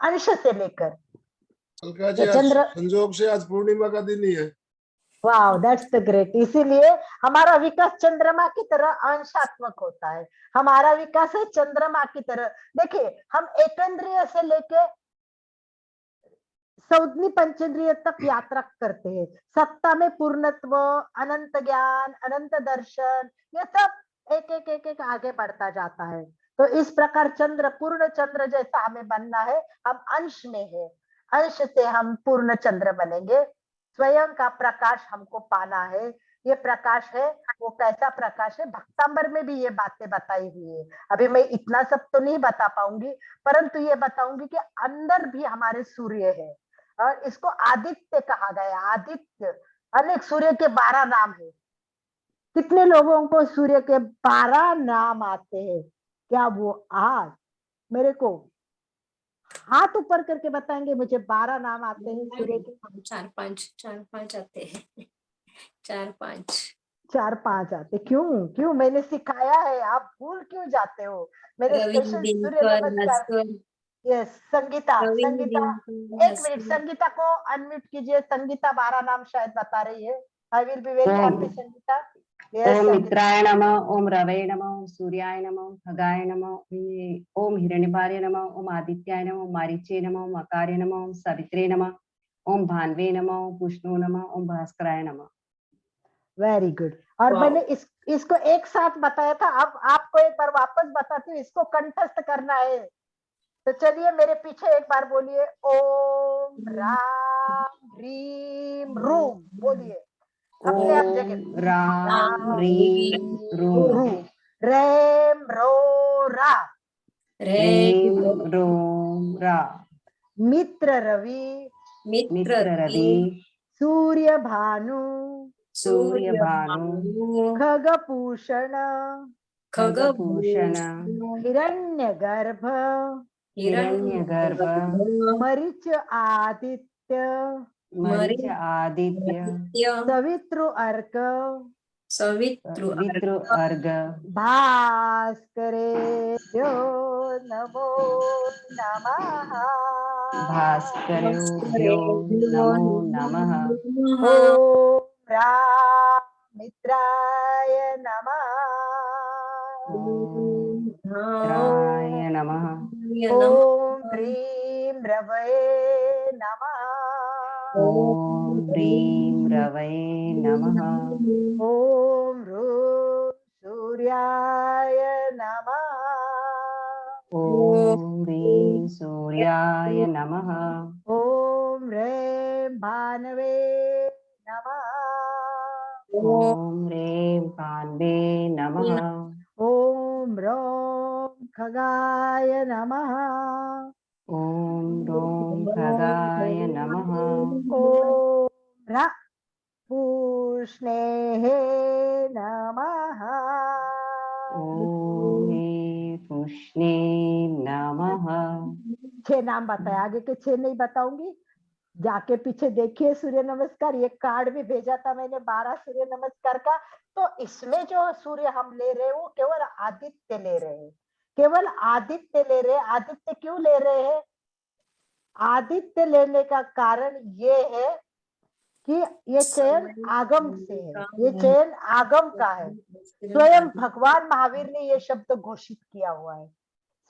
अलका जी, ये आज चंद्र, संजोग से आज पूर्णिमा का दिन ही है। वाह, दैट्स द ग्रेट। इसीलिए हमारा विकास चंद्रमा की तरह अंशात्मक होता है। हमारा विकास है चंद्रमा की तरह। देखिए, हम एकेंद्रिय से लेके सौदनी पंचेंद्रिय तक यात्रा करते हैं। सत्ता में पूर्णत्व, अनंत ज्ञान, अनंत दर्शन, ये सब एक एक एक एक आगे बढ़ता जाता है। तो इस प्रकार चंद्र, पूर्ण चंद्र जैसा हमें बनना है। हम अंश में है, अंश से हम पूर्ण चंद्र बनेंगे। स्वयं का प्रकाश हमको पाना है। ये प्रकाश है, वो कैसा प्रकाश है? भक्तांबर में भी ये बातें बताई हुई है। अभी मैं इतना सब तो नहीं बता पाऊंगी, परंतु ये बताऊंगी कि अंदर भी हमारे सूर्य है और इसको आदित्य कहा गया। आदित्य, अनेक सूर्य के 12 नाम है। कितने लोगों को सूर्य के 12 नाम आते हैं? क्या वो आज मेरे को हाथ ऊपर करके बताएंगे मुझे 12 नाम आते हैं सूर्य के? 4-5 आते हैं। 4-5 4-5 आते। क्यों मैंने सिखाया है, आप भूल क्यों जाते हो? मैंने रवि, स्पेशल सूर्य दिनकर, नमस्कार। भास्कर, यस, संगीता, रवि, संगीता दिनकर, एक मिनट, भास्कर। संगीता को अनम्यूट कीजिए। संगीता 12 नाम शायद बता रही है। I will be very happy Sangeeta. Yes ओम संगीता। मित्राय नमः, ओम रवये नमः, ओम सूर्याय नमः, खगाय नमः, ओम हिरण्यभार्य नमः, ओम आदित्याय नमः, ओम मारीचे नमः, ओम अकार्य नमः, ओम सवित्रे नमः, ओम भान्वे नमः, ओम पुष्णु नमः, ओम भास्कराय नमः। Very good. और मैंने इसको एक साथ बताया था, अब आपको एक बार वापस बताती हूँ, इसको कंठस्थ करना है। तो चलिए मेरे पीछे एक बार बोलिए, ओम राम ह्रीम रूम, बोलिए अपने आप जगह। ओम राम राम, रीम रूम, रू, रेम रो रा, रीम रोम रा, मित्र रवि, मित्र रवि, सूर्य भानु, सूर्य भानु, खगभूषण, खगभूषण, हिरण्यगर्भ, हिरण्यगर्भ, मरीच आदित्य, मरीच आदित्य, सवितृ अर्क, वित्रु अर्घ, भास्करेभ्यो नमो नमः। भास्करेभ्यो नमो नमः। ओम राम मित्राय नमः। ओम मित्राय नमः। ओम ह्रीं रवये नमः। ओम ह्रीं रवये नमः। ओम ह्रूं सूर्याय नमः। ओम ह्रीं सूर्याय नमः। ओम ह्रीं भानवे नमः। ओम ह्रीं भान्वे नमः। ओम ह्रौं खगाय नमः। ओम ह्रौं खगाय नमः। ओम ह्रः पूष्णेः नमः। ओम ह्रीं पुष्णे नमः। 6 नाम बताए, आगे के 6 नहीं बताऊंगी, जाके पीछे देखिए सूर्य नमस्कार। ये कार्ड भी भेजा था मैंने 12 सूर्य नमस्कार का। तो इसमें जो सूर्य हम ले रहे हैं वो केवल आदित्य ले रहे हैं, केवल आदित्य ले रहे हैं। आदित्य क्यों ले रहे हैं? आदित्य लेने का कारण ये है कि ये चयन आगम से है, ये चयन आगम का है। स्वयं भगवान महावीर ने ये शब्द घोषित किया हुआ है,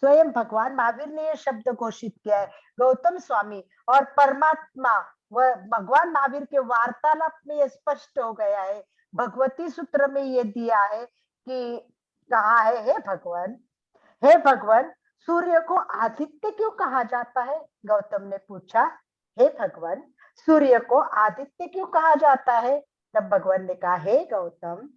स्वयं भगवान महावीर ने ये शब्द घोषित किया है। गौतम स्वामी और परमात्मा व भगवान महावीर के वार्तालाप में ये स्पष्ट हो गया है। भगवती सूत्र में ये दिया है कि कहा है, हे भगवान सूर्य को आदित्य क्यों कहा जाता है? गौतम ने पूछा, हे भगवान सूर्य को आदित्य क्यों कहा जाता है? तब भगवान ने कहा, हे गौतम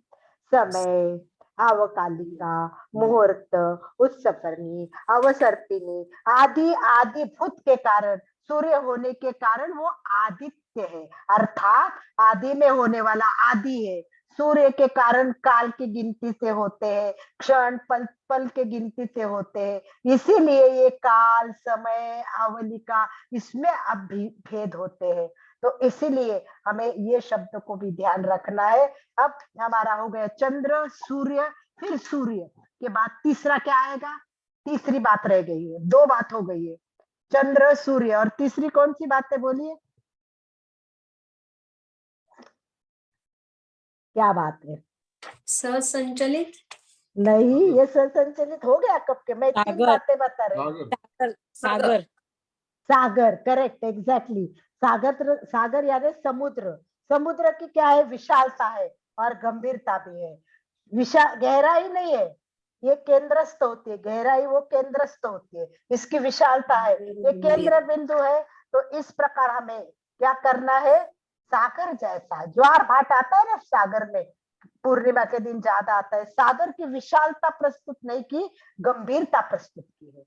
समय, अवकालिका, मुहूर्त, उत्सपर्णी, अवसर्पिणी आदि आदि भूत के कारण, सूर्य होने के कारण वो आदित्य है, अर्थात आदि में होने वाला आदि है। सूर्य के कारण काल की गिनती से होते हैं, क्षण पल पल के गिनती से होते हैं। इसीलिए ये काल, समय, अवलिका इसमें भेद होते हैं। तो इसीलिए हमें ये शब्द को भी ध्यान रखना है। अब हमारा हो गया चंद्र, सूर्य, फिर सूर्य के बाद तीसरा क्या आएगा? तीसरी बात रह गई है, 2 बात हो गई है, चंद्र, सूर्य, और तीसरी कौन सी बात है बोलिए? क्या बात है? ससंचलित नहीं, ये संचलित हो गया कब के? मैं 3 सागर। बातें बता रही हूँ। सागर, सागर सागर, करेक्ट, एग्जैक्टली। सागर यानी समुद्र। समुद्र की क्या है? विशालता है और गंभीरता भी है। विशाल, गहराई नहीं है, ये केंद्रस्थ होती है, गहराई वो केंद्रस्थ होती है, इसकी विशालता है, ये केंद्र बिंदु है। तो इस प्रकार हमें क्या करना है? सागर जैसा ज्वार भाट आता है ना सागर में, पूर्णिमा के दिन ज्यादा आता है। सागर की विशालता प्रस्तुत नहीं की, गंभीरता प्रस्तुत की है।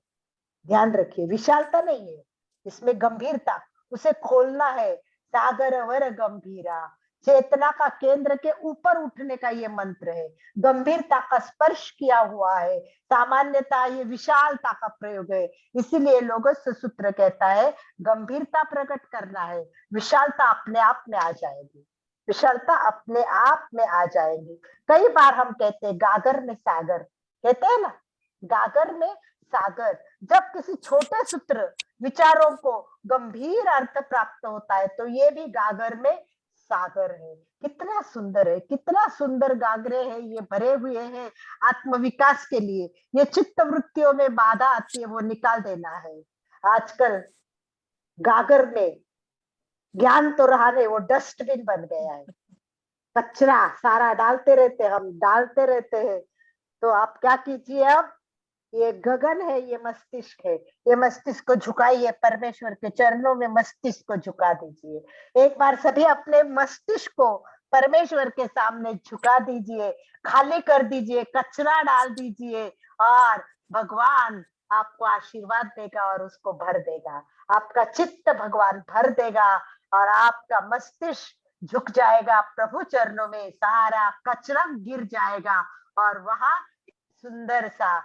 ध्यान रखिए, विशालता नहीं है, इसमें गंभीरता, उसे खोलना है। सागर वर गंभीरा, चेतना का केंद्र के ऊपर उठने का ये मंत्र है। गंभीरता का स्पर्श किया हुआ है, सामान्यता ये विशालता का प्रयोग है। इसीलिए लोगोस सूत्र कहता है गंभीरता प्रकट करना है, विशालता अपने आप में आ जाएगी, विशालता अपने आप में आ जाएगी। कई बार हम कहते हैं गागर में सागर, कहते हैं ना, गागर में सागर। जब किसी छोटे सूत्र विचारों को गंभीर अर्थ प्राप्त होता है तो ये भी गागर में सागर है। कितना सुंदर है, कितना सुंदर गागरे हैं, ये भरे हुए हैं आत्म विकास के लिए। ये चित्त वृत्तियों में बाधा आती है वो निकाल देना है। आजकल गागर में ज्ञान तो रहा नहीं, वो डस्टबिन बन गया है, कचरा सारा डालते रहते, हम डालते रहते हैं। तो आप क्या कीजिए, अब ये गगन है, ये मस्तिष्क है, ये मस्तिष्क को झुकाइए, परमेश्वर के चरणों में मस्तिष्क को झुका दीजिए। एक बार सभी अपने मस्तिष्क को परमेश्वर के सामने झुका दीजिए, खाली कर दीजिए, कचरा डाल दीजिए, और भगवान आपको आशीर्वाद देगा और उसको भर देगा। आपका चित्त भगवान भर देगा और आपका मस्तिष्क झुक जाएगा प्रभु चरणों में, सारा कचरा गिर जाएगा और वहां सुंदर सा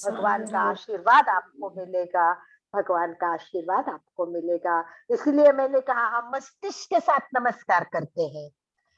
भगवान का आशीर्वाद आपको मिलेगा, भगवान का आशीर्वाद आपको मिलेगा। इसलिए मैंने कहा हम मस्तिष्क के साथ नमस्कार करते हैं,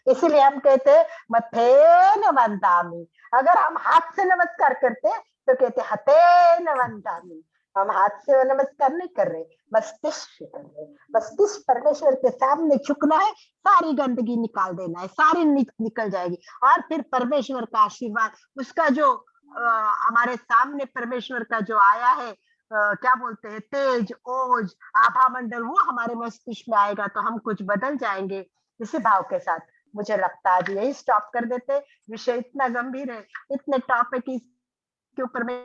इसलिए हम कहते हैं मथेन वंदामि। अगर हम हाथ से नमस्कार करते तो कहते हतेन वंदामि। हम हाथ से नमस्कार नहीं कर रहे, मस्तिष्क से कर रहे। मस्तिष्क परमेश्वर के सामने झुकना है, सारी गंदगी निकाल देना है, सारी निकल जाएगी। और फिर परमेश्वर का आशीर्वाद, उसका जो हमारे सामने परमेश्वर का जो आया है, क्या बोलते हैं, तेज, ओज, आभा मंडल, वो हमारे मस्तिष्क में आएगा तो हम कुछ बदल जाएंगे। इसी भाव के साथ मुझे लगता है आज यही स्टॉप कर देते। विषय इतना गंभीर है, इतने टॉपिक इसके ऊपर में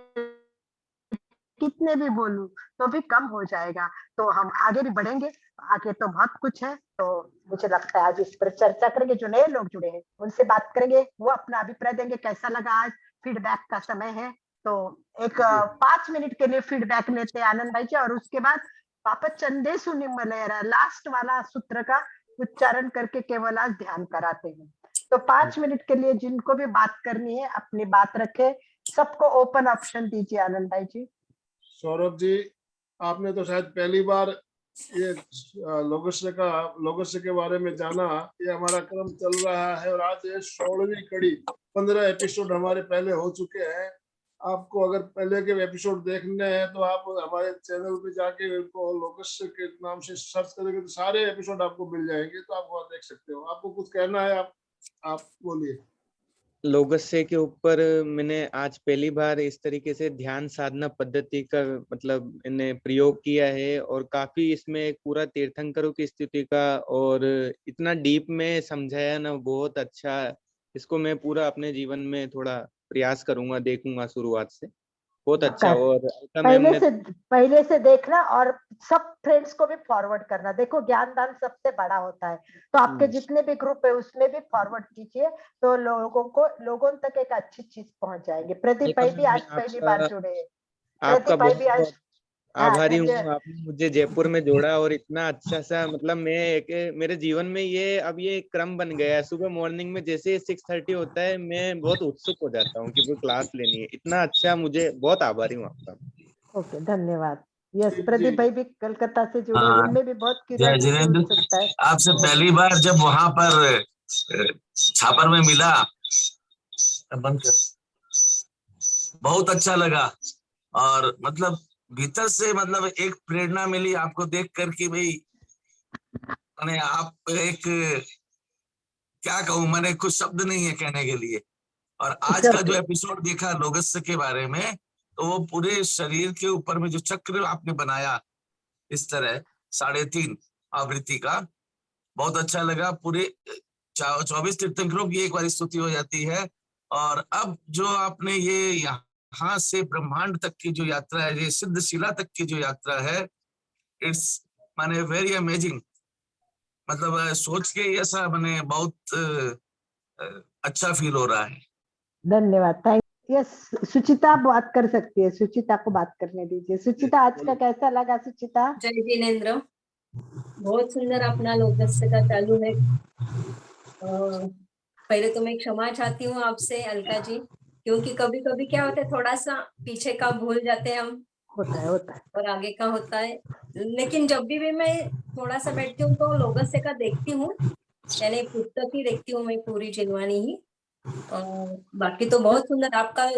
कितने भी बोलूं तो भी कम हो जाएगा। तो हम आगे भी बढ़ेंगे, आगे तो बहुत कुछ है। तो मुझे लगता है आज इस पर चर्चा करेंगे, जो नए लोग जुड़े हैं उनसे बात करेंगे, वो अपना अभिप्राय देंगे कैसा लगा। आज फीडबैक का समय है, तो एक 5 मिनट के लिए फीडबैक लेते हैं आनंद भाई जी, और उसके बाद वापस चंदेसु निम्मलेरा लास्ट वाला सूत्र का उच्चारण करके केवल आज ध्यान कराते हैं। तो 5 मिनट के लिए जिनको भी बात करनी है अपनी बात रखे, सबको ओपन ऑप्शन दीजिए। आनंद भाई जी। सौरभ जी, आपने तो शायद पहली बार ये लोगस्य के बारे में जाना। ये हमारा क्रम चल रहा है और आज ये 16वीं कड़ी, 15 एपिसोड हमारे पहले हो चुके हैं। आपको अगर पहले के एपिसोड देखने हैं तो आप हमारे चैनल पे जाके उनको लोगस्य के नाम से सर्च करेंगे तो सारे एपिसोड आपको मिल जाएंगे, तो आप वहाँ देख सकते हो। आपको कुछ कहना है, आप बोलिए। लोगस्य के ऊपर मैंने आज पहली बार इस तरीके से ध्यान साधना पद्धति का मतलब इन्हें प्रयोग किया है, और काफी इसमें एक पूरा तीर्थंकरों की स्थिति का और इतना डीप में समझाया ना, बहुत अच्छा। इसको मैं पूरा अपने जीवन में थोड़ा प्रयास करूंगा, देखूंगा शुरुआत से, बहुत अच्छा। और पहले से देखना और सब फ्रेंड्स को भी फॉरवर्ड करना। देखो ज्ञान दान सबसे बड़ा होता है, तो आपके जितने भी ग्रुप है उसमें भी फॉरवर्ड कीजिए, तो लोगों तक एक अच्छी चीज पहुंच जाएगी। प्रदीप भाई भी आज पहली बार जुड़े हैं। आपका प्रदीप भाई भी आज आभारी हूँ, आपने मुझे जयपुर में जोड़ा और इतना अच्छा सा मतलब मेरे जीवन में ये क्रम बन गया है। सुबह मॉर्निंग में जैसे 6:30 होता है, मैं बहुत उत्सुक हो जाता हूँ कि कोई क्लास लेनी है। इतना अच्छा, मुझे बहुत आभारी हूँ आपका। ओके, धन्यवाद। यस, प्रदीप भाई भी कलकत्ता से जुड़े, उनमें भी बहुत जय जिनेंद्र, उत्सुकता है। आपसे पहली बार जब वहां पर छापर में मिला, बंद कर, बहुत अच्छा लगा। और मतलब भीतर से मतलब एक प्रेरणा मिली आपको देख कर कि भाई मैंने आप एक, क्या कहूँ, मैंने कुछ शब्द नहीं है कहने के लिए। और आज का जो एपिसोड देखा लोगस्य के बारे में, तो वो पूरे शरीर के ऊपर में जो चक्र आपने बनाया इस तरह 3.5 आवृत्ति का, बहुत अच्छा लगा। पूरे 24 तीर्थंकरों की एक बार स्तुति हो जाती है। और अब जो आपने ये यहाँ से ब्रह्मांड तक की जो यात्रा है, ये सिद्धशिला तक की जो यात्रा है, इट्स माने वेरी अमेजिंग। मतलब सोच के ऐसा मैंने बहुत अच्छा फील हो रहा है। धन्यवाद, थैंक यस। सुचिता आप बात कर सकती है, सुचिता को बात करने दीजिए। सुचिता, आज का कैसा लगा सुचिता? जय जिनेंद्र, बहुत सुंदर अपना लोगस्य का चालू है। पहले तो मैं क्षमा चाहती हूँ आपसे अलका जी, क्योंकि कभी कभी क्या होता है, थोड़ा सा पीछे का भूल जाते हैं हम, होता है और आगे का होता है। लेकिन जब भी मैं थोड़ा सा बैठती हूँ तो लोगस्य का देखती हूँ, यानी पुस्तक ही देखती हूँ मैं पूरी जिनवानी ही। बाकी तो बहुत सुंदर, आपका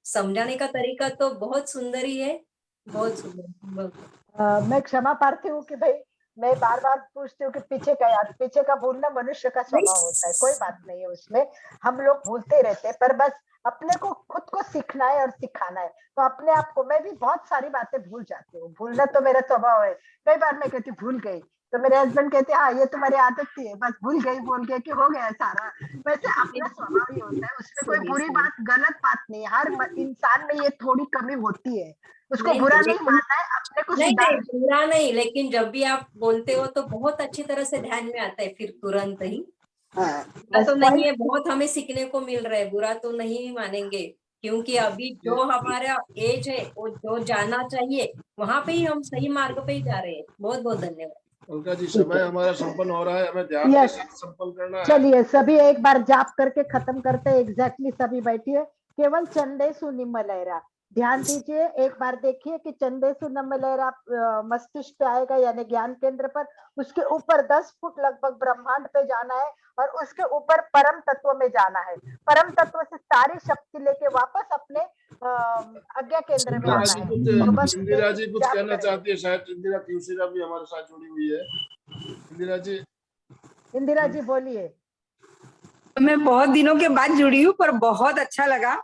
समझाने का तरीका तो बहुत सुंदर ही है, बहुत सुंदर। मैं क्षमा पाती हूँ कि भाई मैं बार बार पूछती हूँ कि पीछे का याद, पीछे का भूलना मनुष्य का स्वभाव होता है, कोई बात नहीं है उसमें, हम लोग भूलते रहते हैं। पर बस अपने को खुद को सीखना है और सिखाना है। तो अपने आप को, मैं भी बहुत सारी बातें भूल जाती हूँ, भूलना तो मेरा स्वभाव है। कई बार मैं कहती भूल गई, तो मेरे हस्बैंड कहते हैं हाँ ये तुम्हारी आदत थी है, बस भूल गई बोल के कि हो गया सारा। वैसे अपना स्वभाव ही होता है, उसमें कोई बुरी बात, गलत बात नहीं। हर इंसान में ये थोड़ी कमी होती है, उसको बुरा नहीं मानना है, अपने को नहीं, बुरा नहीं, लेकिन जब भी आप बोलते हो तो बहुत अच्छी तरह से ध्यान में आता है फिर तुरंत ही। बुरा तो नहीं है, बहुत हमें सीखने को मिल रहा है, बुरा तो नहीं मानेंगे, क्योंकि अभी जो हमारा एज है वो जो जाना चाहिए वहां पे ही हम सही मार्ग पे ही जा रहे हैं। बहुत बहुत धन्यवाद। अलका जी, समय हमारा संपन्न हो रहा है, हमें ध्यान के साथ संपन्न करना है। चलिए सभी एक बार जाप करके खत्म करते हैं। एग्जैक्टली सभी बैठिए, केवल चंदेसु निम्मलेरा ध्यान दीजिए। एक बार देखिए कि चंदेसु निम्मलेरा मस्तिष्क पे आएगा, यानी ज्ञान केंद्र पर। उसके ऊपर 10 फुट लगभग ब्रह्मांड पे जाना है और उसके ऊपर परम तत्व में जाना है। परम तत्व से सारी शक्ति लेके वापस अपने आज्ञा केंद्र में आना है। तो बस इंदिरा जी कुछ जाप कहना करें। चाहती है, शायद इंदिरा तीसरा भी हमारे साथ जुड़ी हुई है। इंदिरा जी बोलिए। मैं बहुत दिनों के बाद जुड़ी हूँ, पर बहुत अच्छा लगा।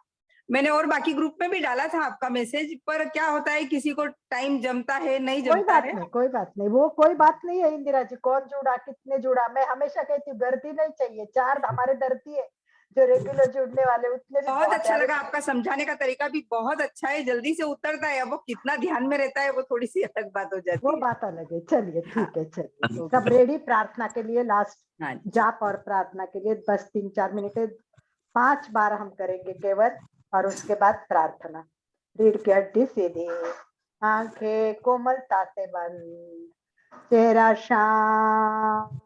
मैंने और बाकी ग्रुप में भी डाला था आपका मैसेज, पर क्या होता है किसी को टाइम जमता है, नहीं कोई जमता बात है। नहीं, कोई बात नहीं, वो कोई बात नहीं है इंदिरा जी। कौन जुड़ा, कितने जुड़ा, मैं हमेशा कहती हूँ गर्दी नहीं चाहिए, 4 हमारे धरती है जो रेगुलर जुड़ने वाले, उतने भी बहुत अच्छा है। लगा, आपका समझाने का तरीका भी बहुत अच्छा है, जल्दी से उतरता है। अब वो कितना ध्यान में रहता है वो थोड़ी सी अलग बात हो जाती वो है। बात अलग है। चलिए ठीक है, चलिए ओके। सब रेडी प्रार्थना के लिए, लास्ट हाँ जी। जाप और प्रार्थना के लिए बस 3-4 मिनट, 5 बार हम करेंगे केवल, और उसके बाद प्रार्थना। रीढ़ की हड्डी सीधी, आंखें कोमलता से बंद, चेहरा शांत,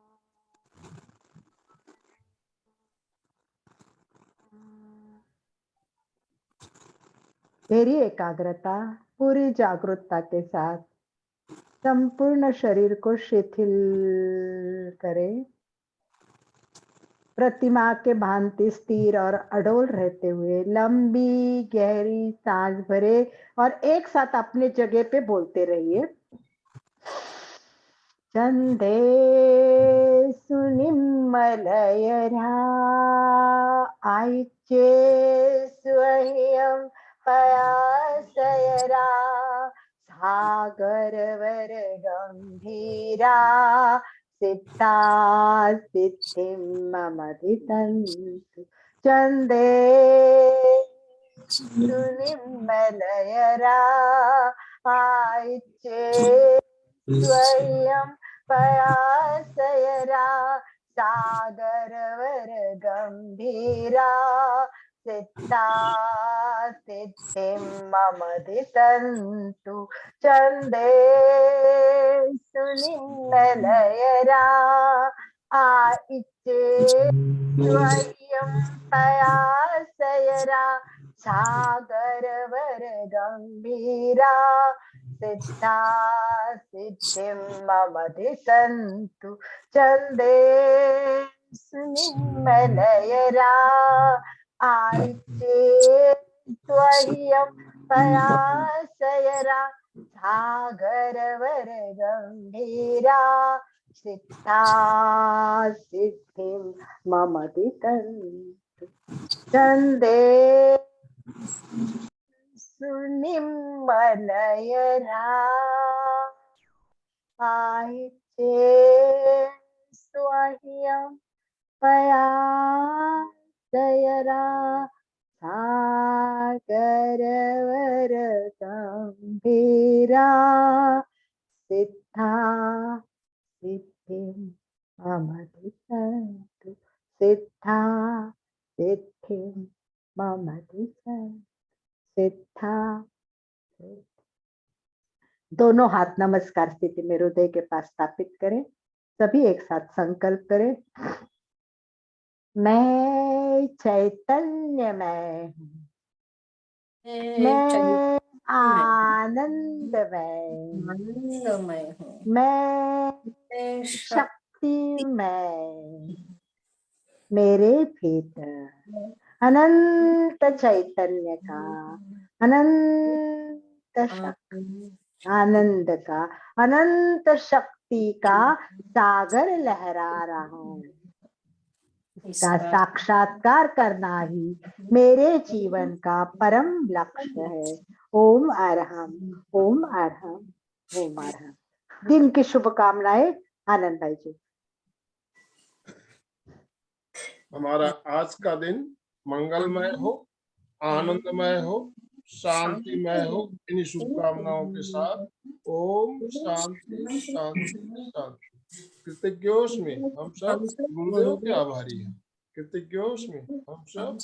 मेरी एकाग्रता पूरी जागरूकता के साथ संपूर्ण शरीर को शिथिल करें। प्रतिमा के भांति स्थिर और अडोल रहते हुए लंबी गहरी सांस भरे और एक साथ अपने जगह पे बोलते रहिए। चंदे सुनिम्मलयरा आइचे स्वयं पयासयरा सागरवर गंभीरा सिद्धा सिद्धिं ममधितन्तु। चंदे सुनिम्मलयरा आइचे स्वयं पयासयरा सागरवर गंभीरा सिद्धा सिद्धिं ममधितन्तु। चंदे सुनिम्मलयरा आइचे स्वयं पयासयरा सागरवर गंभीरा सिद्धा सिद्धिं ममधितन्तु। चंदे सुनिम्मलयरा आइचे स्वयं पयासयरा सागरवर गंभीरा सिद्धा सिद्धिं ममधितन्तु। चंदे सुनिम्मलयरा आइचे स्वयं पयासयरा सागरवर गंभीरा सिद्धा सिद्धिं ममधितन्तु। सिद्धा सिद्धिं ममधितन्तु। सिद्धा। दोनों हाथ नमस्कार स्थिति में हृदय के पास स्थापित करें। सभी एक साथ संकल्प करें। मैं चैतन्यमय हूँ, मैं आनंदमय हूँ, मैं शक्तिमय, मेरे भीतर अनंत चैतन्य का, अनंत शक्ति, आनंद का, अनंत शक्ति का सागर लहरा रहा है। इसका साक्षात्कार करना ही मेरे जीवन का परम लक्ष्य है। ओम अरहम, ओम अरहम, ओम अरहम। दिन की शुभकामनाएं आनंद भाई जी। हमारा आज का दिन मंगलमय हो, आनंदमय हो, शांतिमय हो। इन्हीं शुभकामनाओं के साथ ओम शांति शांति शांति। कृतज्ञोस्मि, हम सब गुरुदेव के आभारी हैं। कृतज्ञोस्मि, हम सब